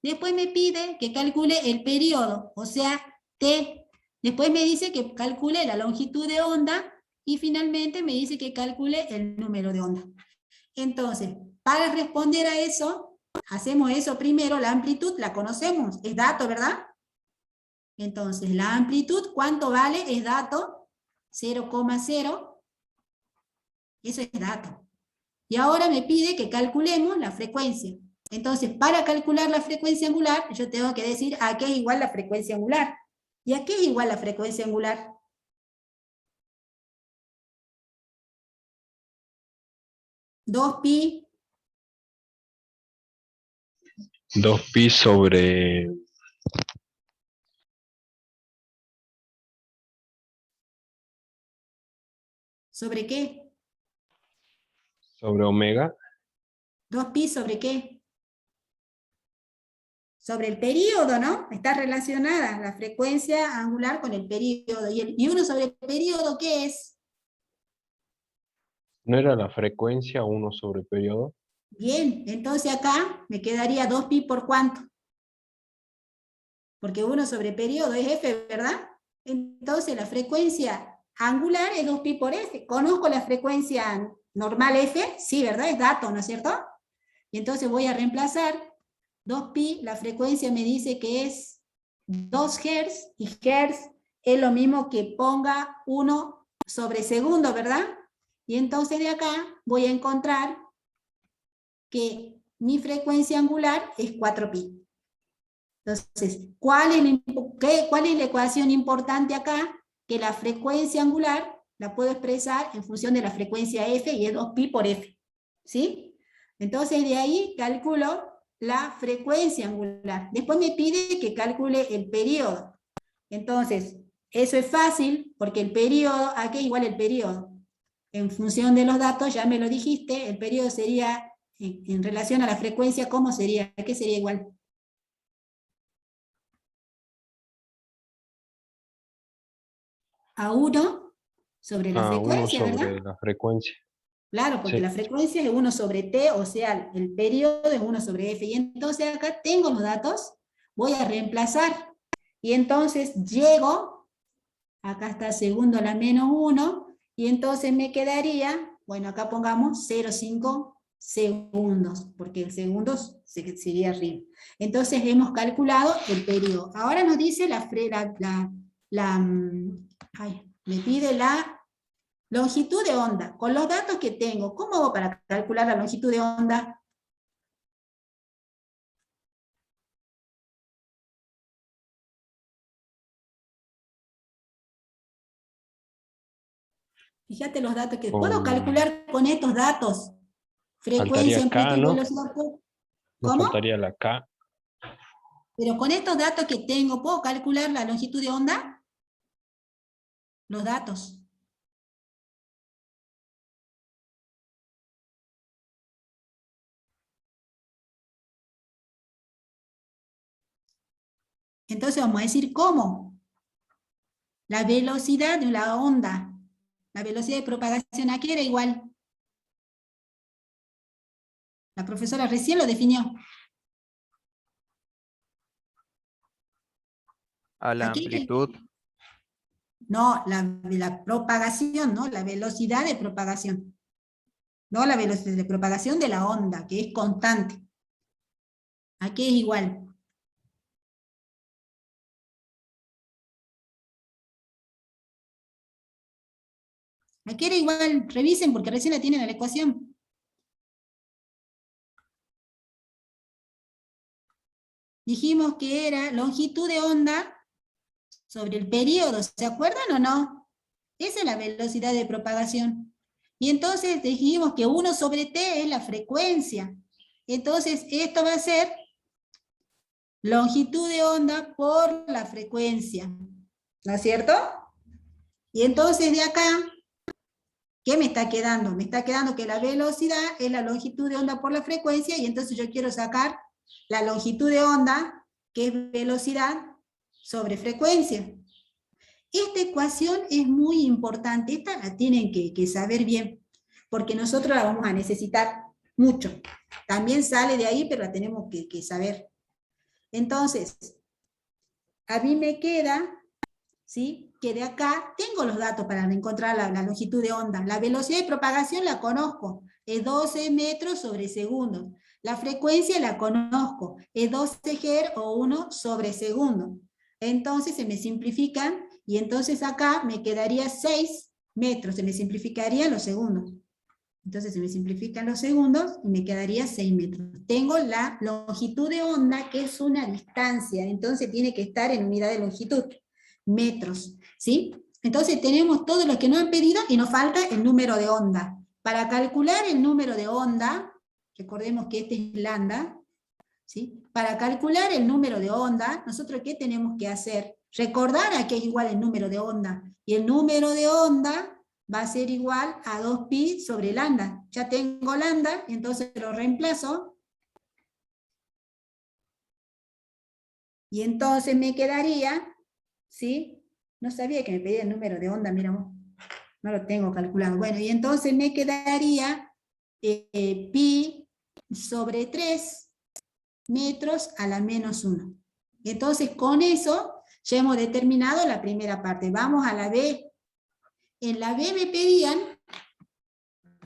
Speaker 1: Después me pide que calcule el periodo, o sea, t. Después me dice que calcule la longitud de onda y finalmente me dice que calcule el número de onda. Entonces, para responder a eso, hacemos eso primero, la amplitud la conocemos, es dato, ¿verdad? Entonces, la amplitud, ¿cuánto vale? Es dato, 0,0, eso es dato. Y ahora me pide que calculemos la frecuencia. Entonces, para calcular la frecuencia angular, yo tengo que decir a qué es igual la frecuencia angular. ¿Y a qué es igual la frecuencia angular? 2pi
Speaker 4: 2pi
Speaker 1: ¿sobre qué?
Speaker 4: sobre omega.
Speaker 1: 2pi ¿sobre qué? Sobre el período, ¿no? Está relacionada la frecuencia angular con el período. ¿Y 1 sobre el período qué es?
Speaker 4: ¿No era la frecuencia 1 sobre periodo?
Speaker 1: Bien, entonces acá me quedaría 2pi por cuánto. Porque 1 sobre periodo es f, ¿verdad? Entonces la frecuencia angular es 2pi por f. ¿Conozco la frecuencia normal f? Sí, ¿verdad? Es dato, ¿no es cierto? Y entonces voy a reemplazar 2pi, la frecuencia me dice que es 2 Hz, y Hz es lo mismo que ponga 1 sobre segundo, ¿verdad? Y entonces de acá voy a encontrar que mi frecuencia angular es 4pi. Entonces, ¿cuál es la ecuación importante acá? Que la frecuencia angular la puedo expresar en función de la frecuencia f, y es 2pi por f. ¿Sí? Entonces de ahí calculo la frecuencia angular. Después me pide que calcule el periodo. Entonces, eso es fácil, porque el periodo, ¿a qué es igual el periodo? En función de los datos, ya me lo dijiste, el periodo sería, en relación a la frecuencia, ¿cómo sería? ¿A qué sería igual? A 1 sobre la
Speaker 4: 1
Speaker 1: frecuencia, ¿verdad?
Speaker 4: sobre la frecuencia.
Speaker 1: Claro, porque
Speaker 4: Sí.
Speaker 1: la frecuencia es 1 sobre t, o sea, el periodo es 1 sobre f. Y entonces acá tengo los datos, voy a reemplazar. Y entonces llego, acá está segundo a la -1, y entonces me quedaría, bueno, acá pongamos 0,5 segundos, porque el segundo sería arriba. Entonces hemos calculado el periodo. Ahora nos dice me pide la longitud de onda. Con los datos que tengo, ¿cómo hago para calcular la longitud de onda? Fíjate los datos que puedo
Speaker 4: Con,
Speaker 1: calcular con estos datos. frecuencia,
Speaker 4: Faltaría K,
Speaker 1: amplitud,
Speaker 4: ¿no?
Speaker 1: velocidad.
Speaker 4: Nos
Speaker 1: ¿Cómo?
Speaker 4: faltaría la K.
Speaker 1: Pero con estos datos que tengo, ¿puedo calcular la longitud de onda? Los datos. Entonces vamos a decir cómo. La velocidad de la onda, la velocidad de propagación aquí era igual. La profesora recién lo definió.
Speaker 2: A la
Speaker 1: Aquí,
Speaker 2: amplitud.
Speaker 1: no, la propagación, ¿no? La velocidad de propagación. No la velocidad de propagación de la onda, que es constante. Aquí es igual. Aquí era igual, revisen porque recién la tienen en la ecuación. Dijimos que era longitud de onda sobre el periodo, ¿se acuerdan o no? Esa es la velocidad de propagación. Y entonces dijimos que 1 sobre t es la frecuencia. Entonces esto va a ser longitud de onda por la frecuencia. ¿No es cierto? Y entonces de acá, ¿qué me está quedando? Me está quedando que la velocidad es la longitud de onda por la frecuencia, y entonces yo quiero sacar la longitud de onda, que es velocidad sobre frecuencia. Esta ecuación es muy importante, esta la tienen que saber bien, porque nosotros la vamos a necesitar mucho. También sale de ahí, pero la tenemos que saber. Entonces, a mí me queda, ¿sí?, que de acá tengo los datos para encontrar la longitud de onda. La velocidad de propagación la conozco, es 12 metros sobre segundo. La frecuencia la conozco, es 12 Hz o 1 sobre segundo. Entonces se me simplifican, y entonces acá me quedaría 6 metros, se me simplificarían los segundos. Entonces se me simplifican los segundos y me quedaría 6 metros. Tengo la longitud de onda, que es una distancia, entonces tiene que estar en unidad de longitud, metros, ¿sí? Entonces tenemos todo lo que nos han pedido y nos falta el número de onda. Para calcular el número de onda, recordemos que este es lambda, ¿sí? Para calcular el número de onda, nosotros ¿qué tenemos que hacer? Recordar a qué es igual el número de onda. Y el número de onda va a ser igual a 2pi sobre lambda. Ya tengo lambda, entonces lo reemplazo. Y entonces me quedaría, ¿sí? No sabía que me pedía el número de onda, miramos. No lo tengo calculado. Bueno, y entonces me quedaría pi sobre 3 metros a la menos 1. Entonces con eso ya hemos determinado la primera parte. Vamos a la B. En la B me pedían,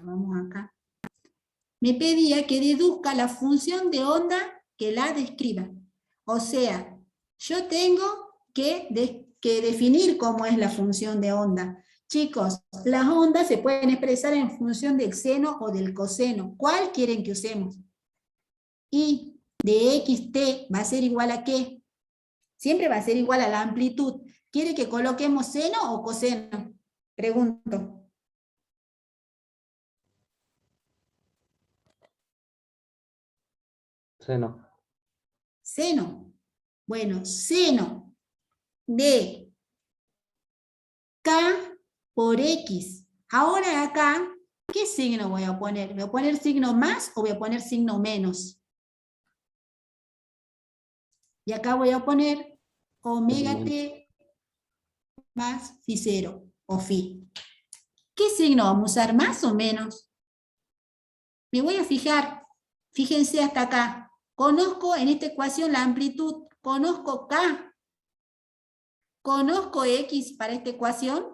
Speaker 1: vamos acá, me pedía que deduzca la función de onda que la describa. O sea, yo tengo que definir cómo es la función de onda. Chicos, las ondas se pueden expresar en función del seno o del coseno. ¿Cuál quieren que usemos? Y de xt va a ser igual a ¿qué? Siempre va a ser igual a la amplitud. ¿Quiere que coloquemos seno o coseno? Pregunto.
Speaker 5: Seno.
Speaker 1: Seno. Bueno, seno de K por X. Ahora acá, ¿qué signo voy a poner? ¿Voy a poner signo más o voy a poner signo menos? Y acá voy a poner omega t más phi 0 o phi. ¿Qué signo vamos a usar, más o menos? Me voy a fijar, fíjense hasta acá. Conozco en esta ecuación la amplitud, conozco K, conozco X para esta ecuación,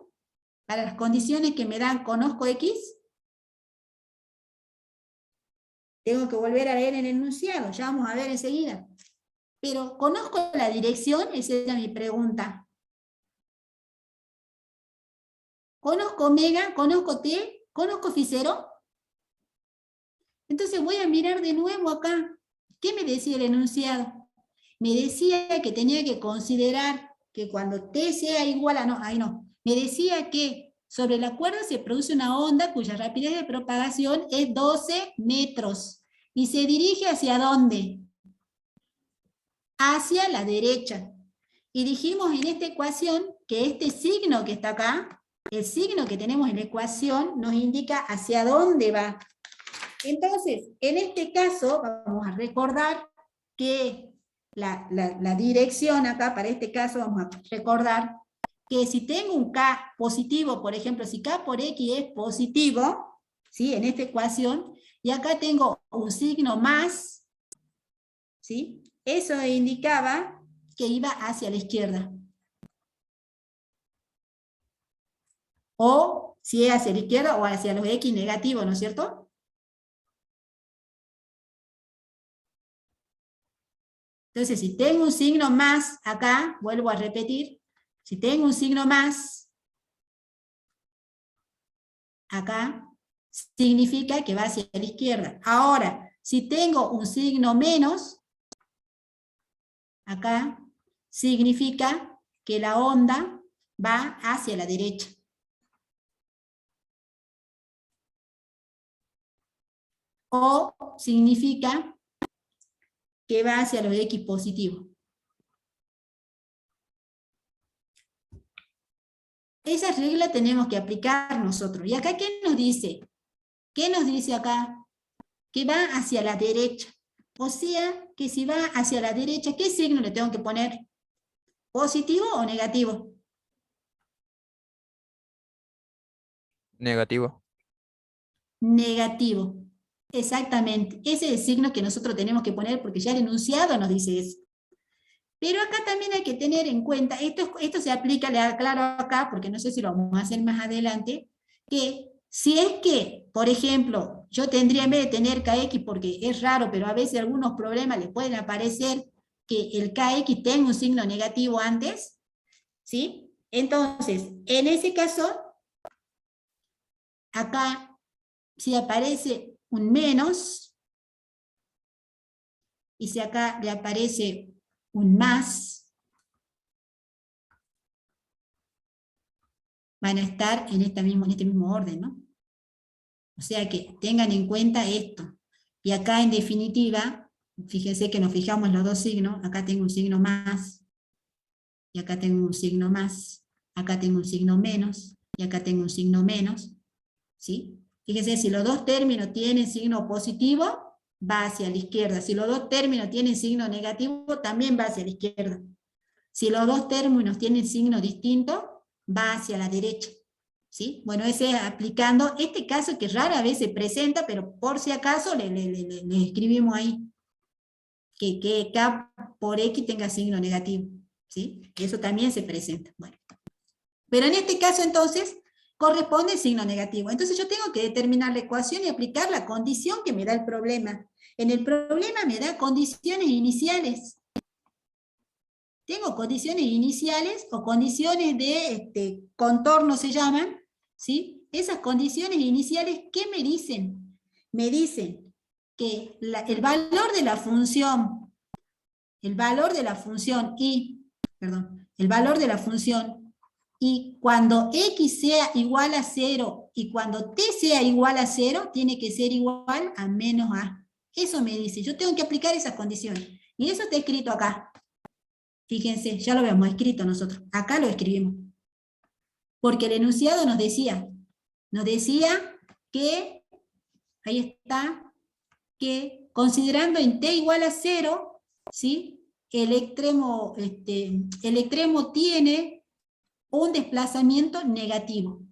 Speaker 1: para las condiciones que me dan, conozco X. Tengo que volver a leer el enunciado, ya vamos a ver enseguida. Pero ¿conozco la dirección? Esa era mi pregunta. ¿Conozco omega? ¿Conozco t? ¿Conozco phi 0? Entonces voy a mirar de nuevo acá. ¿Qué me decía el enunciado? Me decía que tenía que considerar que cuando t sea igual a... No, ahí no. Me decía que Sobre la cuerda se produce una onda cuya rapidez de propagación es 12 metros. ¿Y se dirige hacia dónde? Hacia la derecha. Y dijimos en esta ecuación que este signo que está acá, el signo que tenemos en la ecuación, nos indica hacia dónde va. Entonces, en este caso, vamos a recordar que la dirección acá, para este caso, vamos a recordar que si tengo un K positivo, por ejemplo, si K por X es positivo, ¿sí? En esta ecuación, y acá tengo un signo más, ¿sí? Eso indicaba que iba hacia la izquierda. O si es hacia la izquierda o hacia los X negativos, ¿no es cierto? Entonces, si tengo un signo más acá, vuelvo a repetir, si tengo un signo más acá, significa que va hacia la izquierda. Ahora, si tengo un signo menos acá, significa que la onda va hacia la derecha. O significa que va hacia los X positivos. Esa regla tenemos que aplicar nosotros. ¿Y acá qué nos dice? ¿Qué nos dice acá? Que va hacia la derecha. O sea, que si va hacia la derecha, ¿qué signo le tengo que poner? ¿Positivo o negativo?
Speaker 2: Negativo.
Speaker 1: Negativo. Exactamente. Ese es el signo que nosotros tenemos que poner porque ya el enunciado nos dice eso. Pero acá también hay que tener en cuenta, esto se aplica, le aclaro acá, porque no sé si lo vamos a hacer más adelante, que si es que, por ejemplo, yo tendría en vez de tener KX, porque es raro, pero a veces algunos problemas le pueden aparecer que el KX tenga un signo negativo antes, ¿sí? Entonces, en ese caso, acá, si aparece un menos, y si acá le aparece un más, van a estar en este mismo orden, ¿no? O sea que tengan en cuenta esto. Y acá en definitiva, fíjense que nos fijamos en los dos signos, acá tengo un signo más, y acá tengo un signo más, acá tengo un signo menos, y acá tengo un signo menos, ¿sí? Fíjense, si los dos términos tienen signo positivo, va hacia la izquierda. Si los dos términos tienen signo negativo, también va hacia la izquierda. Si los dos términos tienen signo distinto, va hacia la derecha. ¿Sí? Bueno, ese es aplicando este caso que rara vez se presenta, pero por si acaso le escribimos ahí que K por X tenga signo negativo. ¿Sí? Eso también se presenta. Bueno. Pero en este caso entonces corresponde el signo negativo. Entonces yo tengo que determinar la ecuación y aplicar la condición que me da el problema. En el problema me da condiciones iniciales. Tengo condiciones iniciales o condiciones de contorno se llaman, ¿sí? Esas condiciones iniciales, ¿qué me dicen? Me dicen que el valor de la función y cuando x sea igual a 0 y cuando t sea igual a 0, tiene que ser igual a menos a. Eso me dice, yo tengo que aplicar esas condiciones. Y eso está escrito acá. Fíjense, ya lo habíamos escrito nosotros. Acá lo escribimos. Porque el enunciado nos decía que, ahí está, que considerando en t igual a 0, ¿sí? el extremo tiene un desplazamiento negativo.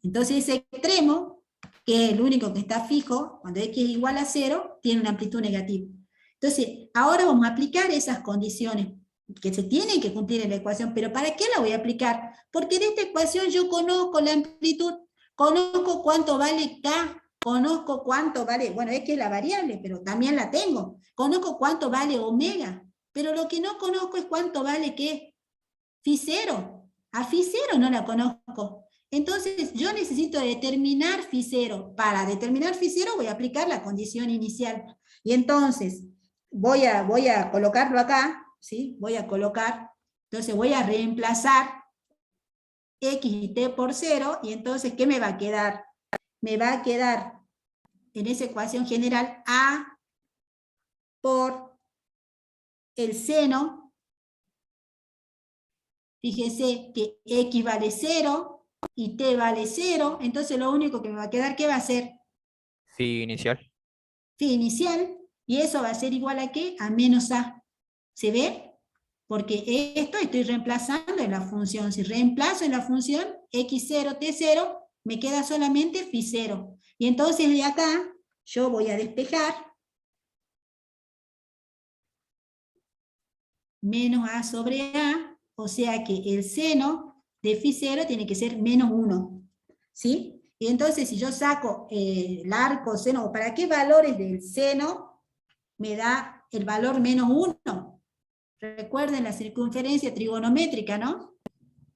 Speaker 1: Entonces ese extremo, que es el único que está fijo, cuando x es igual a 0, tiene una amplitud negativa. Entonces, ahora vamos a aplicar esas condiciones que se tienen que cumplir en la ecuación, pero ¿para qué la voy a aplicar? Porque en esta ecuación yo conozco la amplitud, conozco cuánto vale K, conozco cuánto vale, bueno, es que es la variable, pero también la tengo, conozco cuánto vale omega, pero lo que no conozco es cuánto vale ¿qué? Phi 0, a Phi 0 no la conozco. Entonces yo necesito determinar Phi 0. Para determinar Phi 0 voy a aplicar la condición inicial. Y entonces voy a colocarlo acá, ¿sí? Entonces voy a reemplazar X y T por 0, y entonces, ¿qué me va a quedar? Me va a quedar en esa ecuación general A por el seno. Fíjese que X vale 0 y T vale 0, entonces lo único que me va a quedar, ¿qué va a ser?
Speaker 2: Phi inicial.
Speaker 1: Phi inicial, y eso va a ser igual a ¿qué? A menos A. ¿Se ve? Porque esto estoy reemplazando en la función. Si reemplazo en la función x0, t0, me queda solamente phi 0. Y entonces de acá yo voy a despejar menos a sobre a, o sea que el seno de phi 0 tiene que ser menos 1. ¿Sí? Y entonces si yo saco el arco seno, ¿para qué valores del seno me da el valor menos 1? Recuerden la circunferencia trigonométrica, ¿no?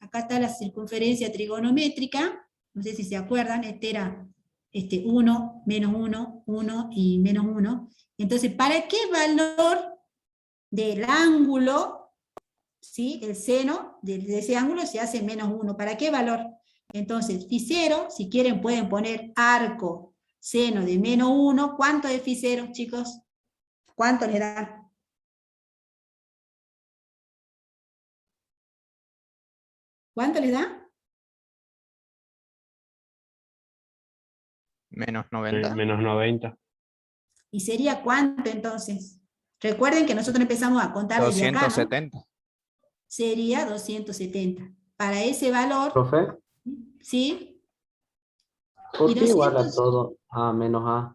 Speaker 1: Acá está la circunferencia trigonométrica, no sé si se acuerdan, este era 1, menos 1, 1 y menos 1. Entonces, ¿para qué valor del ángulo, ¿sí? El seno de ese ángulo se hace menos 1? ¿Para qué valor? Entonces, phi 0, si quieren pueden poner arco seno de menos 1. ¿Cuánto es phi 0, chicos? ¿Cuánto les da? ¿Cuánto les da?
Speaker 2: Menos 90.
Speaker 4: Menos 90.
Speaker 1: ¿Y sería cuánto entonces? Recuerden que nosotros empezamos a contar desde acá, ¿no?
Speaker 2: 270.
Speaker 1: Sería 270. Para ese valor,
Speaker 5: Profe,
Speaker 1: ¿sí?
Speaker 5: ¿por
Speaker 1: Y
Speaker 5: qué igual a
Speaker 1: 200,
Speaker 5: todo a menos A?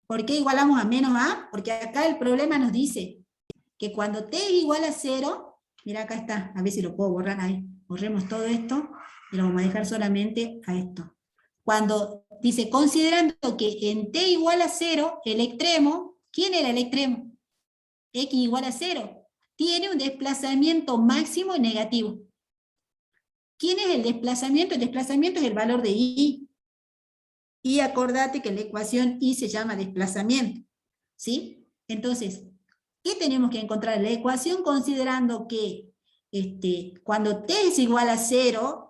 Speaker 1: ¿por qué igualamos a menos A? Porque acá el problema nos dice que cuando t es igual a 0, mira acá está, a ver si lo puedo borrar ahí, borremos todo esto y lo vamos a dejar solamente a esto. Cuando dice, considerando que en t igual a 0, el extremo, ¿quién era el extremo? X igual a 0, tiene un desplazamiento máximo negativo. ¿Quién es el desplazamiento? El desplazamiento es el valor de y. Y acordate que la ecuación y se llama desplazamiento. ¿Sí? Entonces, ¿qué tenemos que encontrar? La ecuación considerando que cuando t es igual a 0,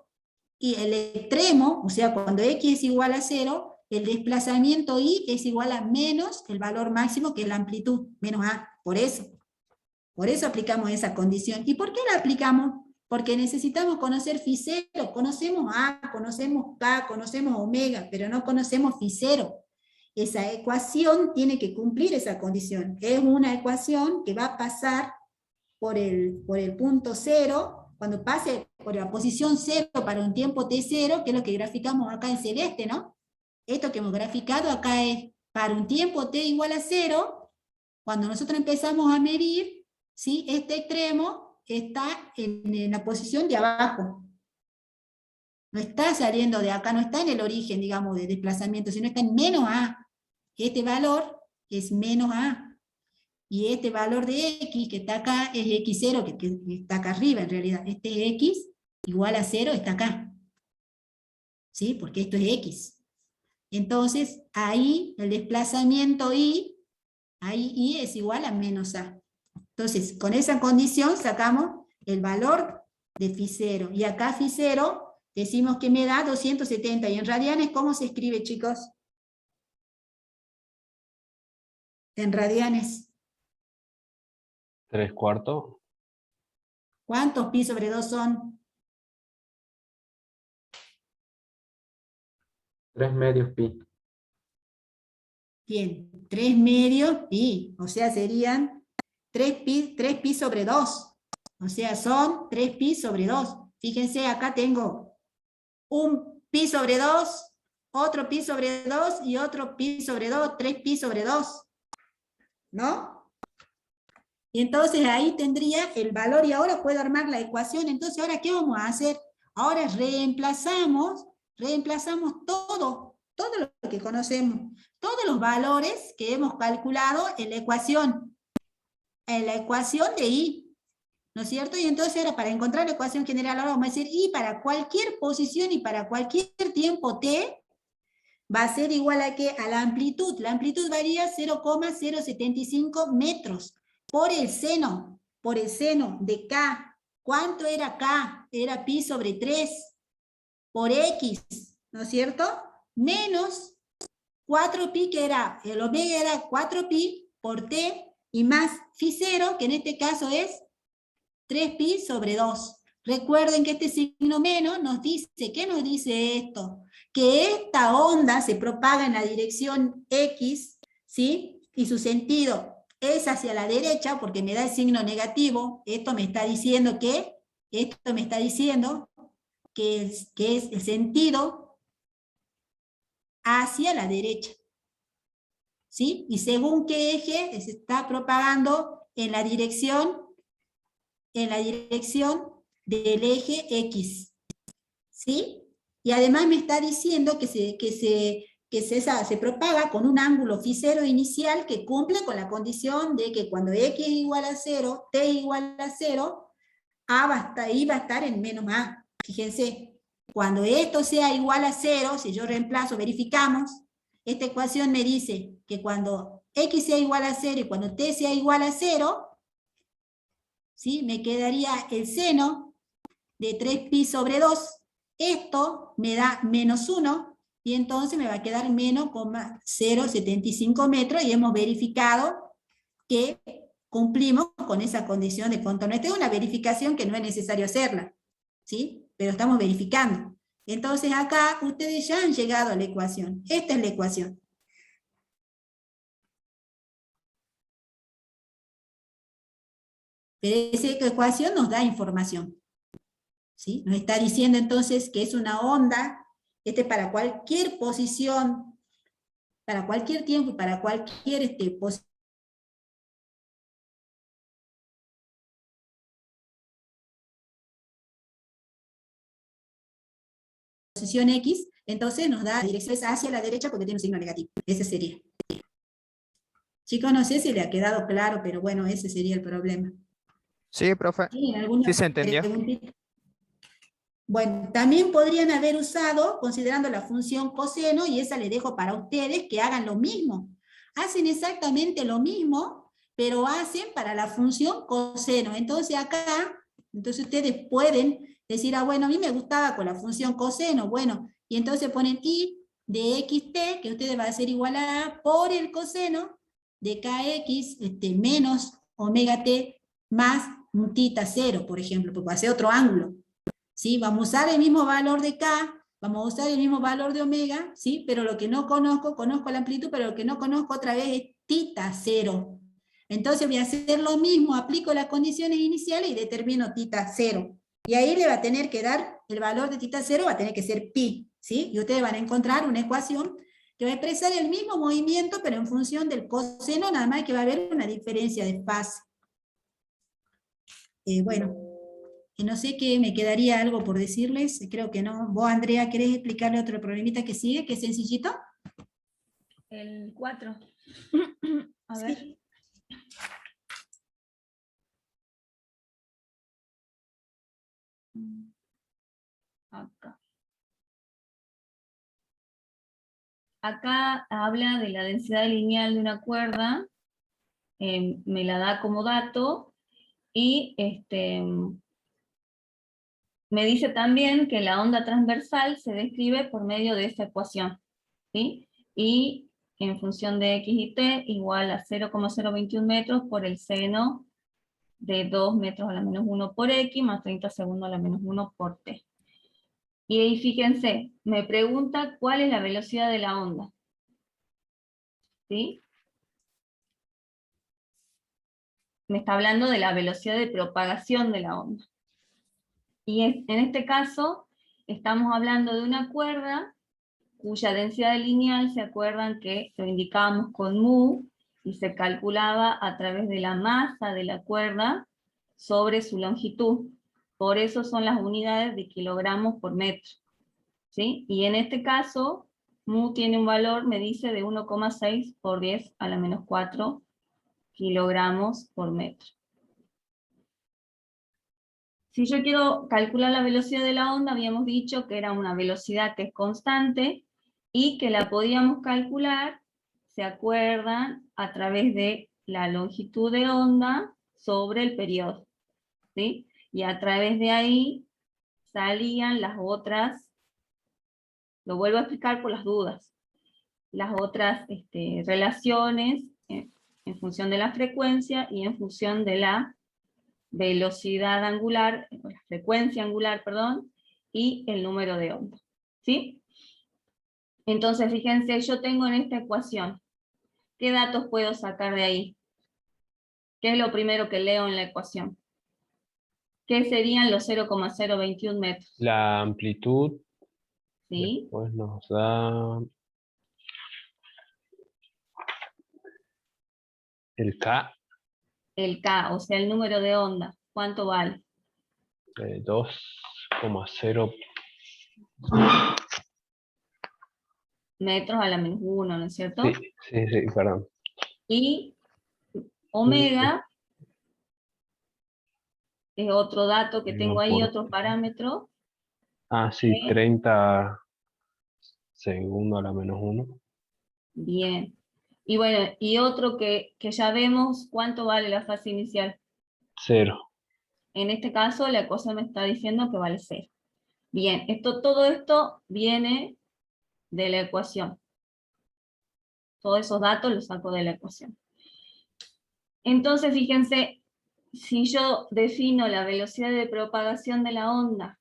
Speaker 1: y el extremo, o sea, cuando x es igual a 0, el desplazamiento y es igual a menos el valor máximo, que es la amplitud, menos a. Por eso aplicamos esa condición. ¿Y por qué la aplicamos? Porque necesitamos conocer phi 0. Conocemos a, conocemos k, conocemos omega, pero no conocemos phi 0. Esa ecuación tiene que cumplir esa condición. Es una ecuación que va a pasar por el punto 0, cuando pase por la posición 0 para un tiempo t0, que es lo que graficamos acá en celeste, ¿no? Esto que hemos graficado acá es para un tiempo t igual a 0, cuando nosotros empezamos a medir, ¿sí? Este extremo está en la posición de abajo. No está saliendo de acá, no está en el origen, digamos, de desplazamiento, sino está en menos a. Este valor es menos a. Y este valor de x que está acá es x0, que está acá arriba en realidad. Este es x igual a 0, está acá. ¿Sí? Porque esto es x. Entonces, ahí el desplazamiento y, ahí y es igual a menos a. Entonces, con esa condición sacamos el valor de phi 0. Y acá phi 0 decimos que me da 270. ¿Y en radianes cómo se escribe, chicos? En radianes.
Speaker 4: 3/4.
Speaker 1: ¿Cuántos pi sobre 2 son?
Speaker 5: 3 medios pi.
Speaker 1: Bien, 3 medios pi, o sea, serían 3 pi sobre 2. O sea, son 3 pi sobre 2. Fíjense, acá tengo un pi sobre 2, otro pi sobre 2 y otro pi sobre 2, 3 pi sobre 2. ¿No? Y entonces ahí tendría el valor, y ahora puedo armar la ecuación. Entonces, ¿ahora qué vamos a hacer? Ahora reemplazamos todo lo que conocemos, todos los valores que hemos calculado en la ecuación de y, ¿no es cierto? Y entonces ahora para encontrar la ecuación general, ahora vamos a decir y para cualquier posición y para cualquier tiempo t, va a ser igual a ¿qué? A la amplitud. La amplitud varía 0,075 metros por el seno de k ¿cuánto era acá? Era pi sobre 3 por x, ¿no es cierto? Menos 4pi, que era, el omega era 4pi por t, y más phi 0, que en este caso es 3pi sobre 2. Recuerden que este signo menos nos dice, ¿qué nos dice esto? Que esta onda se propaga en la dirección x, ¿sí? Y su sentido es hacia la derecha, porque me da el signo negativo. Esto me está diciendo que es el sentido hacia la derecha, ¿sí? Y según qué eje se está propagando en la dirección del eje X, ¿sí? Y además me está diciendo que se propaga con un ángulo phi 0 inicial que cumple con la condición de que cuando X es igual a 0, T igual a 0, I va a estar en menos A. Fíjense, cuando esto sea igual a 0, si yo reemplazo, verificamos, esta ecuación me dice que cuando X sea igual a 0 y cuando T sea igual a 0, ¿sí? Me quedaría el seno de 3pi sobre 2. Esto me da menos 1, y entonces me va a quedar menos 0,075 metros, y hemos verificado que cumplimos con esa condición de contorno. Esta es una verificación que no es necesario hacerla, ¿sí? Pero estamos verificando. Entonces acá ustedes ya han llegado a la ecuación. Esta es la ecuación. Pero esa ecuación nos da información, ¿sí? Nos está diciendo entonces que es una onda, para cualquier posición, para cualquier tiempo y para cualquier posición X, entonces nos da direcciones hacia la derecha porque tiene un signo negativo. Ese sería. Chicos, no sé si le ha quedado claro, pero bueno, ese sería el problema.
Speaker 2: Sí, profe.
Speaker 1: ¿Tienen alguna
Speaker 2: Sí se entendió.
Speaker 1: preguntita? Bueno, también podrían haber usado, considerando la función coseno, y esa les dejo para ustedes, que hagan lo mismo. Hacen exactamente lo mismo, pero hacen para la función coseno. Entonces acá, ustedes pueden decir, bueno, a mí me gustaba con la función coseno, bueno, y entonces ponen i de xt, que ustedes va a ser igual a por el coseno de kx menos omega t más un tita 0, por ejemplo, porque va a ser otro ángulo. ¿Sí? Vamos a usar el mismo valor de K, vamos a usar el mismo valor de omega, ¿sí? Pero lo que no conozco la amplitud, pero lo que no conozco otra vez es tita 0. Entonces voy a hacer lo mismo, aplico las condiciones iniciales y determino tita 0. Y ahí le va a tener que dar, el valor de tita 0 va a tener que ser pi, ¿sí? Y ustedes van a encontrar una ecuación que va a expresar el mismo movimiento, pero en función del coseno, nada más que va a haber una diferencia de fase. Bueno. No sé qué me quedaría algo por decirles, creo que no. ¿Vos, Andrea, querés explicarle otro problemita que sigue, que es sencillito?
Speaker 3: El 4. A
Speaker 1: Sí.
Speaker 3: ver. Acá. Acá habla de la densidad lineal de una cuerda, me la da como dato, y me dice también que la onda transversal se describe por medio de esta ecuación, ¿sí? Y en función de x y t igual a 0,021 metros por el seno de 2 metros a la menos 1 por x más 30 segundos a la menos 1 por t. Y ahí fíjense, me pregunta cuál es la velocidad de la onda, ¿sí? Me está hablando de la velocidad de propagación de la onda. Y en este caso, estamos hablando de una cuerda cuya densidad lineal, ¿se acuerdan que lo indicábamos con mu? Y se calculaba a través de la masa de la cuerda sobre su longitud. Por eso son las unidades de kilogramos por metro, ¿sí? Y en este caso, mu tiene un valor, me dice, de 1,6 por 10 a la menos 4 kilogramos por metro. Si yo quiero calcular la velocidad de la onda, habíamos dicho que era una velocidad que es constante y que la podíamos calcular, ¿se acuerdan? A través de la longitud de onda sobre el periodo, ¿sí? Y a través de ahí salían las otras, lo vuelvo a explicar por las dudas, las otras relaciones en función de la frecuencia y en función de la velocidad angular, la frecuencia angular, perdón, y el número de onda. ¿Sí? Entonces, fíjense, yo tengo en esta ecuación, ¿qué datos puedo sacar de ahí? ¿Qué es lo primero que leo en la ecuación? ¿Qué serían los 0,021 metros?
Speaker 4: La amplitud,
Speaker 3: ¿Sí?
Speaker 4: después nos da el K,
Speaker 3: El K, o sea, el número de onda, ¿cuánto vale?
Speaker 4: 2,0.
Speaker 3: Metros a la menos 1, ¿no es cierto?
Speaker 4: Sí, sí, sí, perdón.
Speaker 3: Y omega es otro dato que tengo ahí, otro parámetro.
Speaker 4: Ah, sí, 30 segundos a la menos 1.
Speaker 3: Bien. Y bueno, y otro que ya vemos, ¿cuánto vale la fase inicial?
Speaker 4: 0.
Speaker 3: En este caso, la cosa me está diciendo que vale 0. Bien, todo esto viene de la ecuación. Todos esos datos los saco de la ecuación. Entonces, fíjense, si yo defino la velocidad de propagación de la onda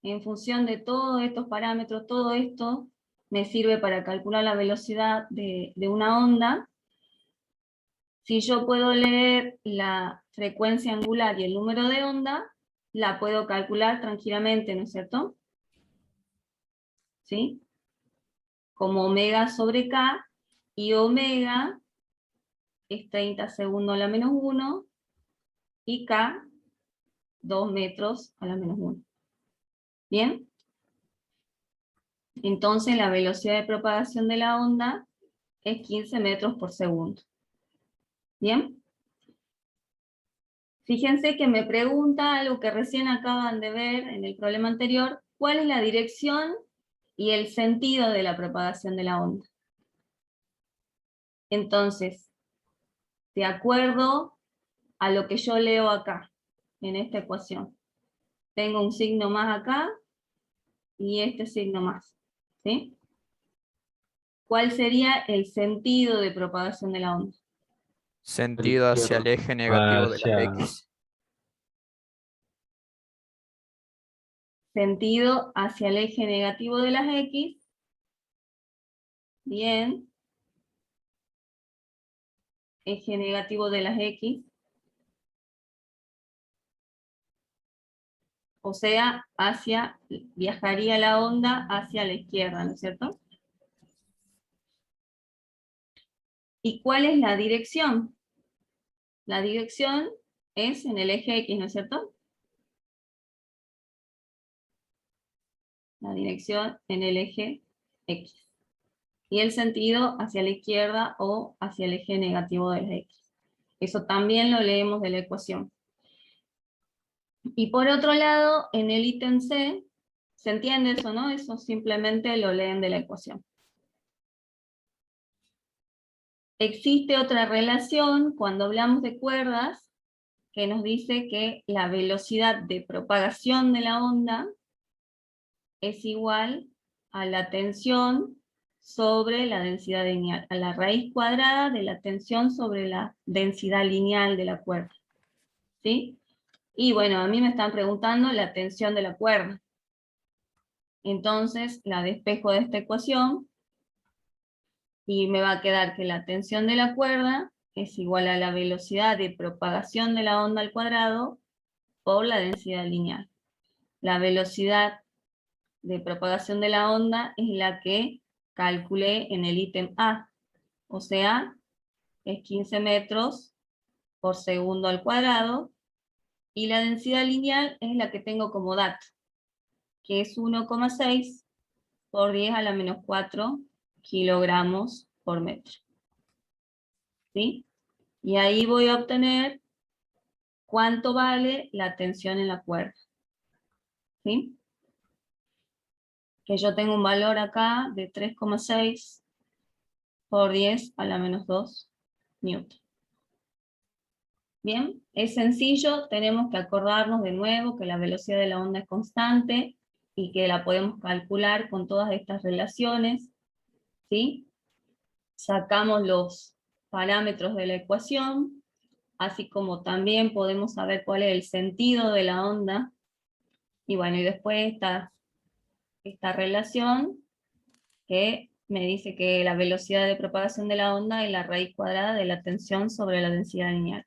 Speaker 3: en función de todos estos parámetros, todo esto me sirve para calcular la velocidad de una onda. Si yo puedo leer la frecuencia angular y el número de onda, la puedo calcular tranquilamente, ¿no es cierto? ¿Sí? Como omega sobre K, y omega es 30 segundos a la menos 1, y K, 2 metros a la menos 1. ¿Bien? Entonces la velocidad de propagación de la onda es 15 metros por segundo. ¿Bien? Fíjense que me pregunta algo que recién acaban de ver en el problema anterior, ¿cuál es la dirección y el sentido de la propagación de la onda? Entonces, de acuerdo a lo que yo leo acá, en esta ecuación, tengo un signo más acá y este signo más, ¿sí? ¿Cuál sería el sentido de propagación de la onda?
Speaker 2: Sentido hacia el eje negativo de las X.
Speaker 3: Sentido hacia el eje negativo de las X. Bien. Eje negativo de las X. O sea, viajaría la onda hacia la izquierda, ¿no es cierto? ¿Y cuál es la dirección? La dirección es en el eje X, ¿no es cierto? La dirección en el eje X. Y el sentido hacia la izquierda o hacia el eje negativo de las X. Eso también lo leemos de la ecuación. Y por otro lado, en el ítem C, ¿se entiende eso, no? Eso simplemente lo leen de la ecuación. Existe otra relación cuando hablamos de cuerdas que nos dice que la velocidad de propagación de la onda es igual a la tensión sobre la densidad lineal, a la raíz cuadrada de la tensión sobre la densidad lineal de la cuerda. ¿Sí? Y bueno, a mí me están preguntando la tensión de la cuerda. Entonces la despejo de esta ecuación y me va a quedar que la tensión de la cuerda es igual a la velocidad de propagación de la onda al cuadrado por la densidad lineal. La velocidad de propagación de la onda es la que calculé en el ítem A, o sea, es 15 metros por segundo al cuadrado, y la densidad lineal es la que tengo como dato, que es 1,6 por 10 a la menos 4 kilogramos por metro. ¿Sí? Y ahí voy a obtener cuánto vale la tensión en la cuerda. ¿Sí? Que yo tengo un valor acá de 3,6 por 10 a la menos 2 newton. Bien, es sencillo, tenemos que acordarnos de nuevo que la velocidad de la onda es constante y que la podemos calcular con todas estas relaciones, ¿sí? Sacamos los parámetros de la ecuación, así como también podemos saber cuál es el sentido de la onda, y bueno, y después esta relación que me dice que la velocidad de propagación de la onda es la raíz cuadrada de la tensión sobre la densidad lineal.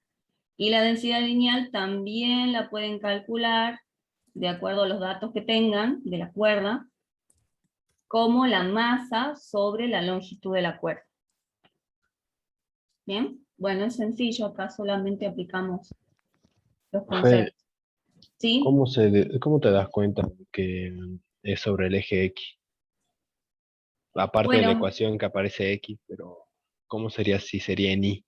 Speaker 3: Y la densidad lineal también la pueden calcular, de acuerdo a los datos que tengan de la cuerda, como la masa sobre la longitud de la cuerda. ¿Bien? Bueno, es sencillo, acá solamente aplicamos los
Speaker 4: Profe,
Speaker 3: conceptos. ¿Sí?
Speaker 4: ¿cómo te das cuenta que es sobre el eje X? Aparte de la
Speaker 3: Bueno,
Speaker 4: ecuación que aparece X, pero ¿cómo sería si sería en Y?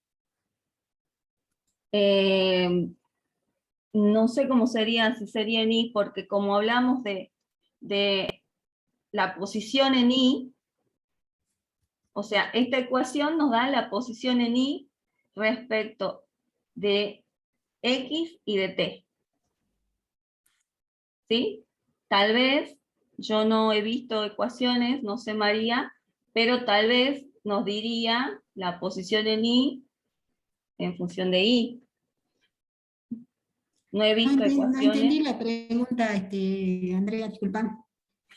Speaker 3: no sé cómo sería, si sería en Y, porque como hablamos de la posición en Y, o sea, esta ecuación nos da la posición en Y respecto de X y de T. ¿Sí? Tal vez, yo no he visto ecuaciones, no sé María, pero tal vez nos diría la posición en Y en función de Y. No he visto
Speaker 1: No entendí
Speaker 3: ecuaciones.
Speaker 1: la pregunta, Andrea, disculpa.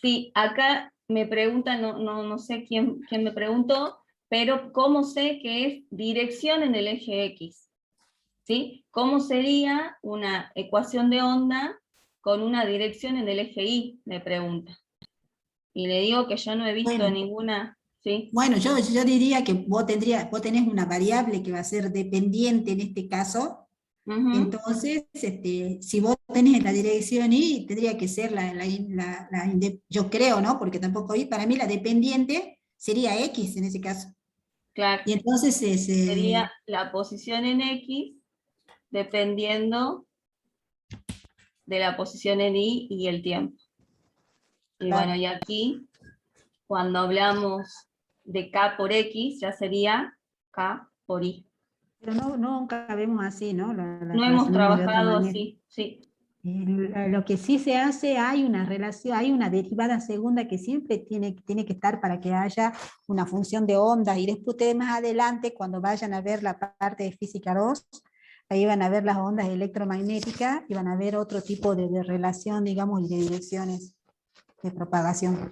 Speaker 3: Sí, acá me preguntan, no sé quién me preguntó, pero ¿cómo sé que es dirección en el eje X? ¿Sí? ¿Cómo sería una ecuación de onda con una dirección en el eje Y? Me pregunta. Y le digo que yo no he visto
Speaker 1: Bueno,
Speaker 3: ninguna, ¿sí?
Speaker 1: bueno, yo diría que vos tenés una variable que va a ser dependiente en este caso.
Speaker 3: Ujú,
Speaker 1: Entonces, si vos tenés la dirección Y, tendría que ser yo creo, ¿no? Porque tampoco Y, para mí la dependiente sería X en ese caso.
Speaker 3: claro,
Speaker 1: Y entonces
Speaker 3: sería la posición en X dependiendo de la posición en Y y el tiempo. Y bueno, y aquí, cuando hablamos de K por X, ya sería K por Y.
Speaker 1: pero no, nunca vemos así, ¿no? La
Speaker 3: No hemos
Speaker 1: relacionamos de otra
Speaker 3: trabajado
Speaker 1: manera.
Speaker 3: así, sí.
Speaker 1: Lo que sí se hace, hay una relación, hay una derivada segunda que siempre tiene que estar para que haya una función de ondas, y después ustedes más adelante, cuando vayan a ver la parte de física 2, ahí van a ver las ondas electromagnéticas y van a ver otro tipo de relación, digamos, y de direcciones de propagación.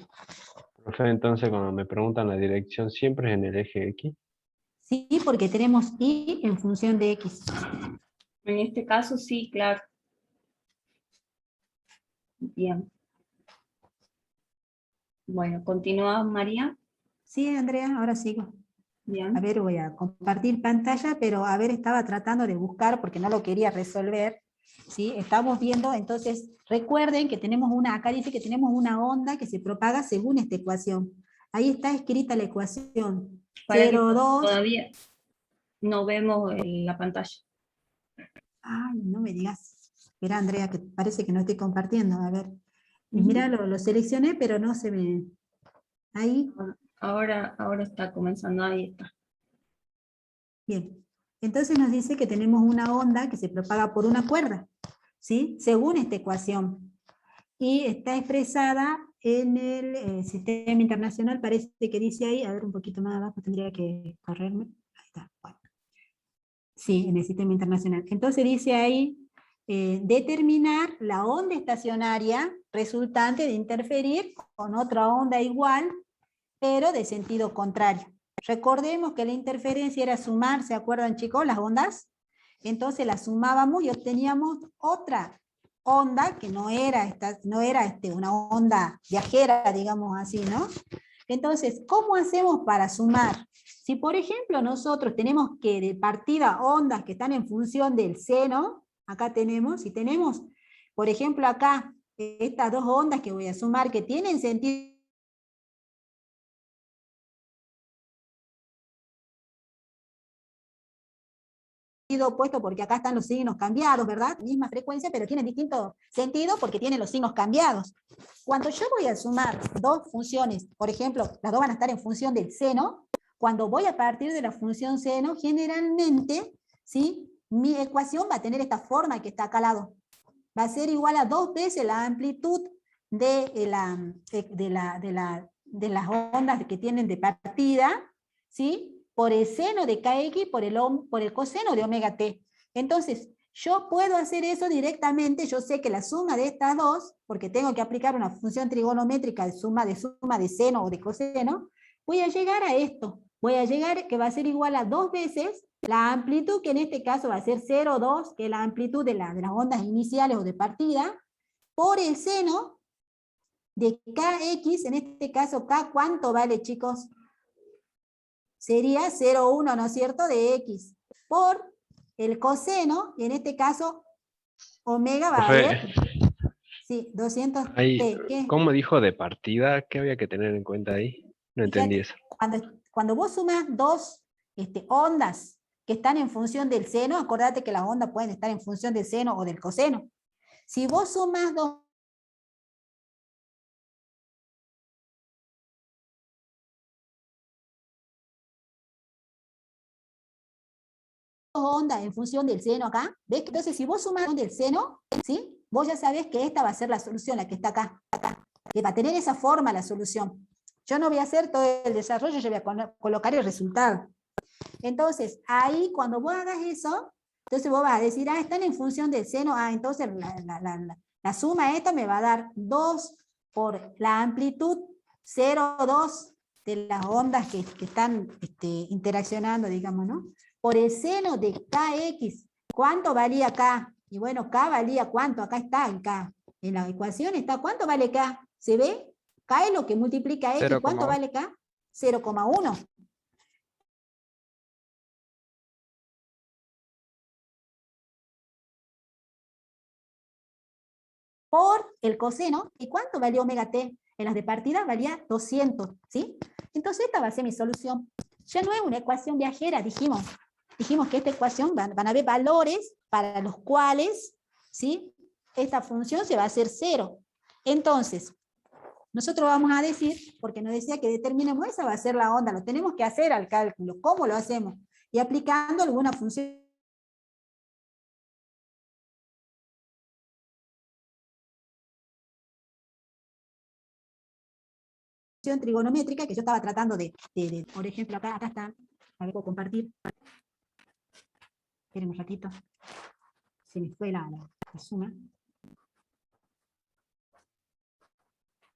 Speaker 4: Profe, entonces cuando me preguntan la dirección, ¿siempre es en el eje X?
Speaker 1: Sí, porque tenemos Y en función de X.
Speaker 3: En este caso sí, claro. Bien. Bueno, continúa María.
Speaker 1: Sí, Andrea, ahora sigo. A
Speaker 3: Bien.
Speaker 1: ver, voy a compartir pantalla, pero a ver, estaba tratando de buscar porque no lo quería resolver. ¿Sí? Estamos viendo, entonces, recuerden que tenemos acá dice que tenemos una onda que se propaga según esta ecuación. Ahí está escrita la ecuación.
Speaker 3: Para que
Speaker 1: 0,2.
Speaker 3: todavía no vemos la pantalla.
Speaker 1: Ay, no me digas. Espera, Andrea, que parece que no estoy compartiendo. A ver. Y
Speaker 3: Ujú.
Speaker 1: mira, lo seleccioné, pero no se me... Ahí.
Speaker 3: Ahora está comenzando, ahí está.
Speaker 1: Bien. Entonces nos dice que tenemos una onda que se propaga por una cuerda, ¿sí? Según esta ecuación. Y está expresada en el sistema internacional, parece que dice ahí, a ver un poquito más abajo, tendría que correrme. Ahí está. Bueno. Sí, en el sistema internacional. Entonces dice ahí, determinar la onda estacionaria resultante de interferir con otra onda igual, pero de sentido contrario. Recordemos que la interferencia era sumar, ¿se acuerdan, chicos, las ondas? Entonces las sumábamos y obteníamos otra onda que no era una onda viajera, digamos así, ¿no? Entonces, ¿cómo hacemos para sumar? Si, por ejemplo, nosotros tenemos que de partida ondas que están en función del seno, acá tenemos, si tenemos, por ejemplo, acá, estas dos ondas que voy a sumar que tienen sentido opuesto porque acá están los signos cambiados, ¿verdad? Misma frecuencia, pero tienen distinto sentido porque tienen los signos cambiados. Cuando yo voy a sumar dos funciones, por ejemplo, las dos van a estar en función del seno, cuando voy a partir de la función seno, generalmente, ¿sí? mi ecuación va a tener esta forma que está acá al lado. Va a ser igual a 2 veces la amplitud de las ondas que tienen de partida, ¿sí? Por el seno de kx por el coseno de omega t. Entonces, yo puedo hacer eso directamente, yo sé que la suma de estas dos, porque tengo que aplicar una función trigonométrica de suma de seno o de coseno, voy a llegar a esto. Voy a llegar que va a ser igual a 2 veces la amplitud, que en este caso va a ser 0,2, que es la amplitud de las ondas iniciales o de partida, por el seno de kx, en este caso k, ¿cuánto vale, chicos? Sería 0,1, ¿no es cierto?, de x, por el coseno, y en este caso, omega va a valer, sí, 200t. ¿Qué?
Speaker 4: ¿Cómo dijo de partida? ¿Qué había que tener en cuenta ahí? No entendí eso.
Speaker 1: Cuando vos sumas dos ondas que están en función del seno, acordate que las ondas pueden estar en función del seno o del coseno. Si vos sumas dos ondas en función del seno acá, ¿ves? Entonces si vos sumas del seno, ¿sí? Vos ya sabés que esta va a ser la solución, la que está acá, que va a tener esa forma la solución. Yo no voy a hacer todo el desarrollo, yo voy a colocar el resultado. Entonces, ahí cuando vos hagas eso, entonces vos vas a decir, están en función del seno, entonces la suma esta me va a dar 2 por la amplitud 0,2 de las ondas que están interaccionando, digamos, ¿no? Por el seno de kx, ¿cuánto valía k? Y bueno, k valía ¿cuánto? Acá está el k. En la ecuación está, ¿cuánto vale k? ¿Se ve? K es lo que multiplica x, ¿cuánto vale k? 0,1. Por el coseno, ¿y cuánto valió omega t? En las de partida valía 200, ¿sí? Entonces esta va a ser mi solución. Ya no es una ecuación viajera, dijimos que esta ecuación van a haber valores para los cuales, ¿sí? Esta función se va a hacer 0. Entonces, nosotros vamos a decir, porque nos decía que determinemos esa va a ser la onda, lo tenemos que hacer al cálculo. ¿Cómo lo hacemos? Y aplicando alguna función trigonométrica que yo estaba tratando por ejemplo, acá está, a ver, puedo compartir. Esperen un ratito. Se me fue la suma.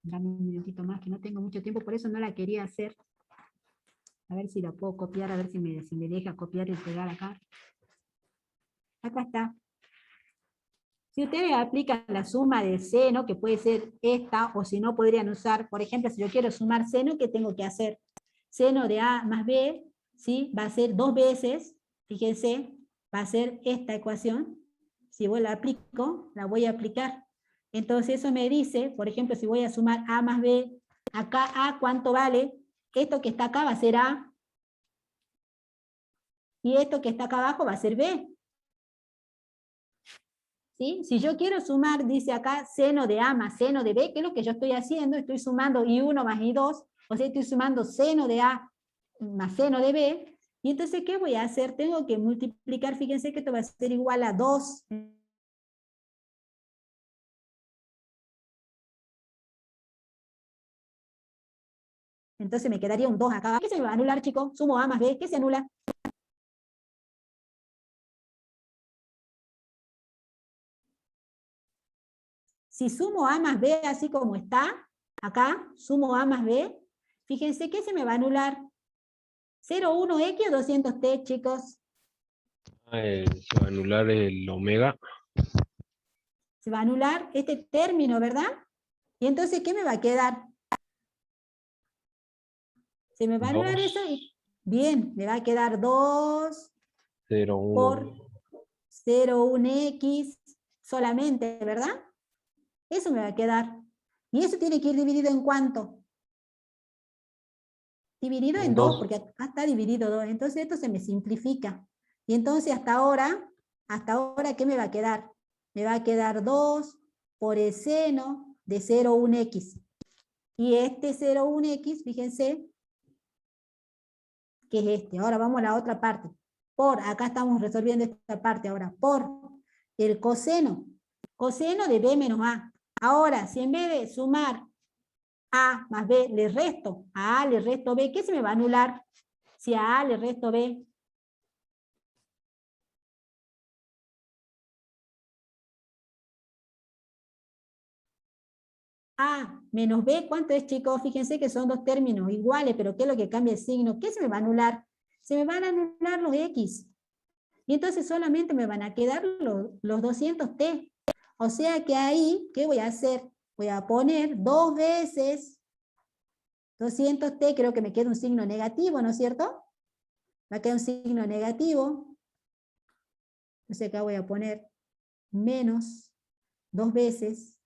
Speaker 1: Dame un minutito más, que no tengo mucho tiempo, por eso no la quería hacer. A ver si la puedo copiar, a ver si me deja copiar y pegar acá. Acá está. Si ustedes aplican la suma de seno, que puede ser esta, o si no podrían usar, por ejemplo, si yo quiero sumar seno, ¿qué tengo que hacer? Seno de A más B, ¿sí? Va a ser 2 veces, fíjense, va a ser esta ecuación. Si voy la aplico, la voy a aplicar. Entonces eso me dice, por ejemplo, si voy a sumar A más B, acá A, ¿cuánto vale? Esto que está acá va a ser A, y esto que está acá abajo va a ser B. ¿Sí? Si yo quiero sumar, dice acá, seno de A más seno de B, ¿qué es lo que yo estoy haciendo? Estoy sumando I1 más I2, o sea, estoy sumando seno de A más seno de B, y entonces, ¿qué voy a hacer? Tengo que multiplicar, fíjense que esto va a ser igual a 2. Entonces me quedaría un 2 acá. ¿Qué se me va a anular, chicos? Sumo A más B, ¿qué se anula? Si sumo A más B así como está, acá, sumo A más B, fíjense que se me va a anular 0,1x o 200t, chicos.
Speaker 4: Se va a anular el omega.
Speaker 1: Se va a anular este término, ¿verdad? Y entonces, ¿qué me va a quedar? Se me va a anular eso y bien, me va a quedar 2 por 0,1x solamente, ¿verdad? Eso me va a quedar. Y eso tiene que ir dividido en ¿cuánto? Dividido en 2, porque acá está dividido 2. Entonces esto se me simplifica. Y entonces hasta ahora, ¿qué me va a quedar? Me va a quedar 2 por el seno de 0,1x. Y este 0,1x, fíjense, que es este. Ahora vamos a la otra parte. acá estamos resolviendo esta parte ahora, por el coseno de B menos A. Ahora, si en vez de sumar A más B le resto, a A le resto B, ¿qué se me va a anular? Si a A le resto B. A menos B, ¿cuánto es, chicos? Fíjense que son dos términos iguales, pero ¿qué es lo que cambia el signo? ¿Qué se me va a anular? Se me van a anular los X. Y entonces solamente me van a quedar los 200T. O sea que ahí, ¿qué voy a hacer? Voy a poner 2 veces 200T, creo que me queda un signo negativo, ¿no es cierto? Me queda un signo negativo. Entonces acá voy a poner menos 2 veces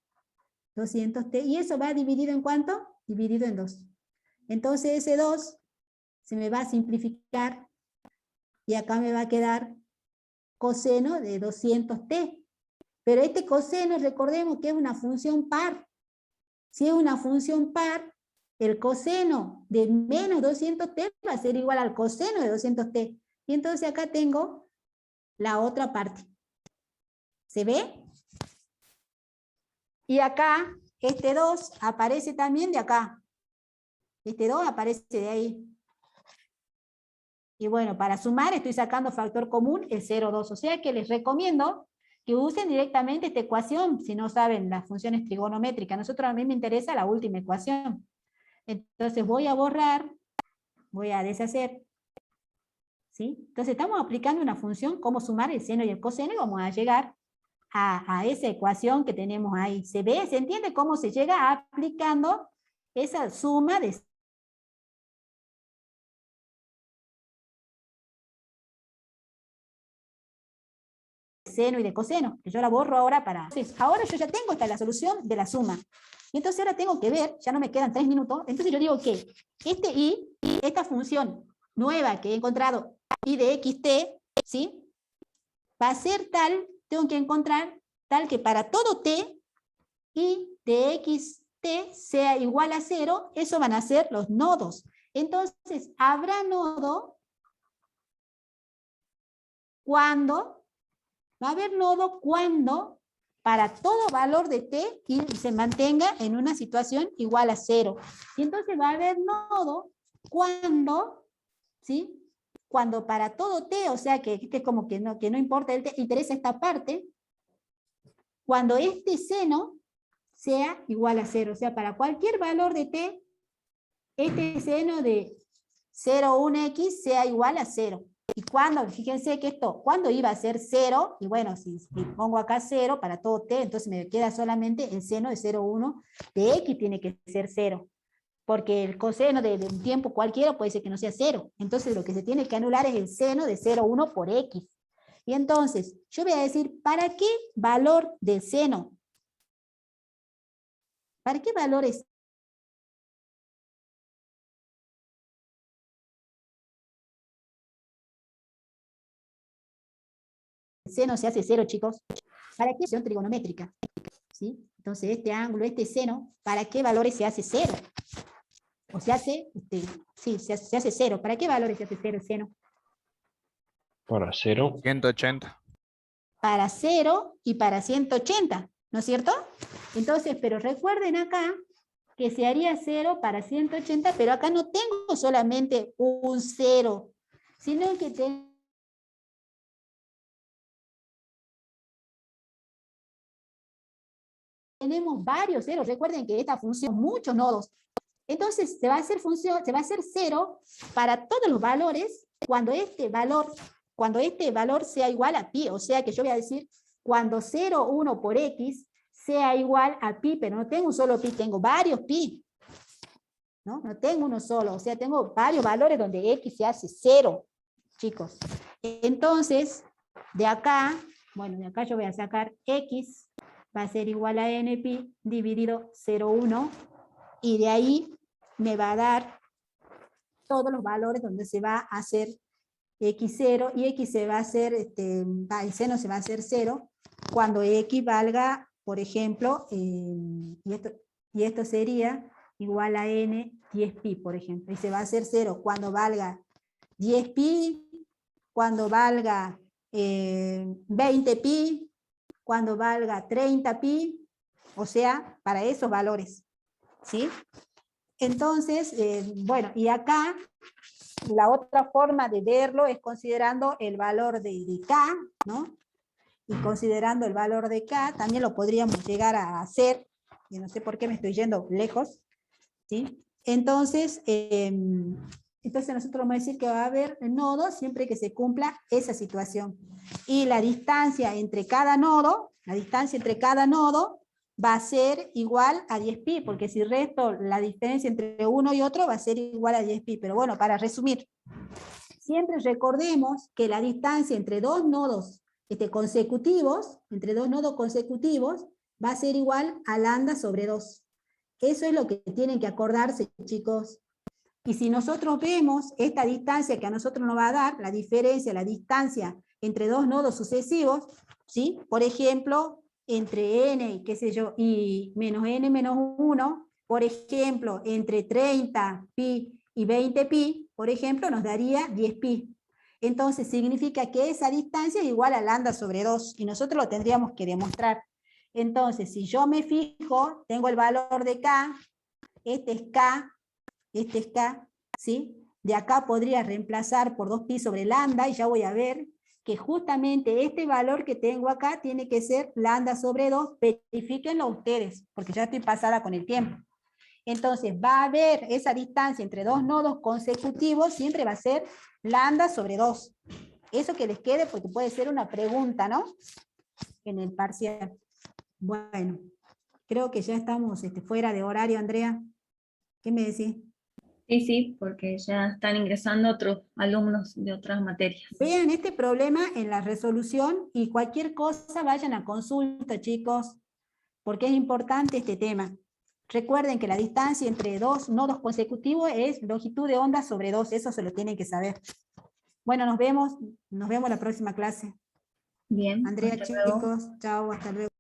Speaker 1: 200T. ¿Y eso va dividido en cuánto? Dividido en 2. Entonces ese 2 se me va a simplificar y acá me va a quedar coseno de 200T. Pero este coseno, recordemos que es una función par. Si es una función par, el coseno de menos 200T va a ser igual al coseno de 200T. Y entonces acá tengo la otra parte. ¿Se ve? Y acá, este 2 aparece también de acá. Este 2 aparece de ahí. Y bueno, para sumar estoy sacando factor común el 0,2. O sea que les recomiendo que usen directamente esta ecuación si no saben las funciones trigonométricas. A mí me interesa la última ecuación. Entonces voy a borrar, voy a deshacer. ¿Sí? Entonces estamos aplicando una función, cómo sumar el seno y el coseno, y vamos a llegar a esa ecuación que tenemos ahí. ¿Se ve? ¿Se entiende cómo se llega aplicando esa suma de seno y de coseno? Que yo la borro ahora para... Entonces, ahora yo ya tengo esta la solución de la suma. Y entonces ahora tengo que ver, ya no me quedan 3 minutos, entonces yo digo que este y, esta función nueva que he encontrado, y de xt, ¿sí? Va a ser tal, tengo que encontrar tal que para todo t, y de xt sea igual a 0, eso van a ser los nodos. Entonces, habrá nodo cuando, va a haber nodo cuando para todo valor de t y se mantenga en una situación igual a 0. Y entonces va a haber nodo cuando, ¿sí? Cuando para todo t, o sea que es como que no importa el t, interesa esta parte, cuando este seno sea igual a 0. O sea, para cualquier valor de t, este seno de 0, 1x sea igual a 0. Y cuando, fíjense que esto, cuando iba a ser 0, y bueno, si pongo acá 0 para todo t, entonces me queda solamente el seno de 0, 1, de x tiene que ser 0. Porque el coseno de un tiempo cualquiera puede ser que no sea 0. Entonces lo que se tiene que anular es el seno de 0, 1 por x. Y entonces, yo voy a decir, ¿para qué valor del seno? ¿Para qué valor es el seno se hace 0, chicos? ¿Para qué función trigonométrica? ¿Sí? Entonces, este ángulo, este seno, ¿para qué valores se hace 0? O se hace, sí, se hace 0. ¿Para qué valores se hace 0 el seno?
Speaker 4: Para 0.
Speaker 2: 180.
Speaker 1: Para 0 y para 180, ¿no es cierto? Entonces, pero recuerden acá que se haría 0 para 180, pero acá no tengo solamente un 0, sino que tenemos varios ceros. Recuerden que esta función, muchos nodos. Entonces se va a hacer 0 para todos los valores cuando este valor sea igual a pi. O sea que yo voy a decir cuando 0, 1 por x sea igual a pi, pero no tengo un solo pi, tengo varios pi. ¿No? No tengo uno solo, o sea, tengo varios valores donde x se hace 0, chicos. Entonces, de acá, bueno, de acá yo voy a sacar x, va a ser igual a n pi dividido 0,1, y de ahí me va a dar todos los valores donde se va a hacer x0, y x se va a hacer, el seno se va a hacer 0, cuando x valga, por ejemplo, y esto sería igual a n 10 pi, por ejemplo, y se va a hacer 0 cuando valga 10 pi, cuando valga 20 pi, cuando valga 30 pi, o sea, para esos valores, ¿sí? Entonces, bueno, y acá la otra forma de verlo es considerando el valor de K, ¿no? Y considerando el valor de K, también lo podríamos llegar a hacer, y no sé por qué me estoy yendo lejos, ¿sí? Entonces, nosotros vamos a decir que va a haber nodos siempre que se cumpla esa situación. Y la distancia entre cada nodo, va a ser igual a 10 pi, porque si resto la diferencia entre uno y otro va a ser igual a 10 pi. Pero bueno, para resumir, siempre recordemos que la distancia entre dos nodos consecutivos, va a ser igual a lambda sobre 2. Eso es lo que tienen que acordarse, chicos. Y si nosotros vemos esta distancia que a nosotros nos va a dar, la diferencia, la distancia entre dos nodos sucesivos, ¿sí? Por ejemplo, entre n y qué sé yo, y menos n menos 1, por ejemplo, entre 30 pi y 20 pi, por ejemplo, nos daría 10 pi. Entonces significa que esa distancia es igual a lambda sobre 2, y nosotros lo tendríamos que demostrar. Entonces, si yo me fijo, tengo el valor de K, este es K, ¿sí? De acá podría reemplazar por 2pi sobre lambda, y ya voy a ver que justamente este valor que tengo acá tiene que ser lambda sobre 2, verifíquenlo ustedes, porque ya estoy pasada con el tiempo. Entonces va a haber esa distancia entre dos nodos consecutivos, siempre va a ser lambda sobre 2. Eso que les quede, porque puede ser una pregunta, ¿no? En el parcial. Bueno, creo que ya estamos fuera de horario, Andrea. ¿Qué me decís?
Speaker 3: Sí, porque ya están ingresando otros alumnos de otras materias.
Speaker 1: Vean este problema en la resolución y cualquier cosa vayan a consulta, chicos, porque es importante este tema. Recuerden que la distancia entre dos nodos consecutivos es longitud de onda sobre 2, eso se lo tienen que saber. Bueno, nos vemos la próxima clase.
Speaker 3: Bien,
Speaker 1: Andrea,
Speaker 3: hasta luego.
Speaker 1: chicos, chao, hasta luego.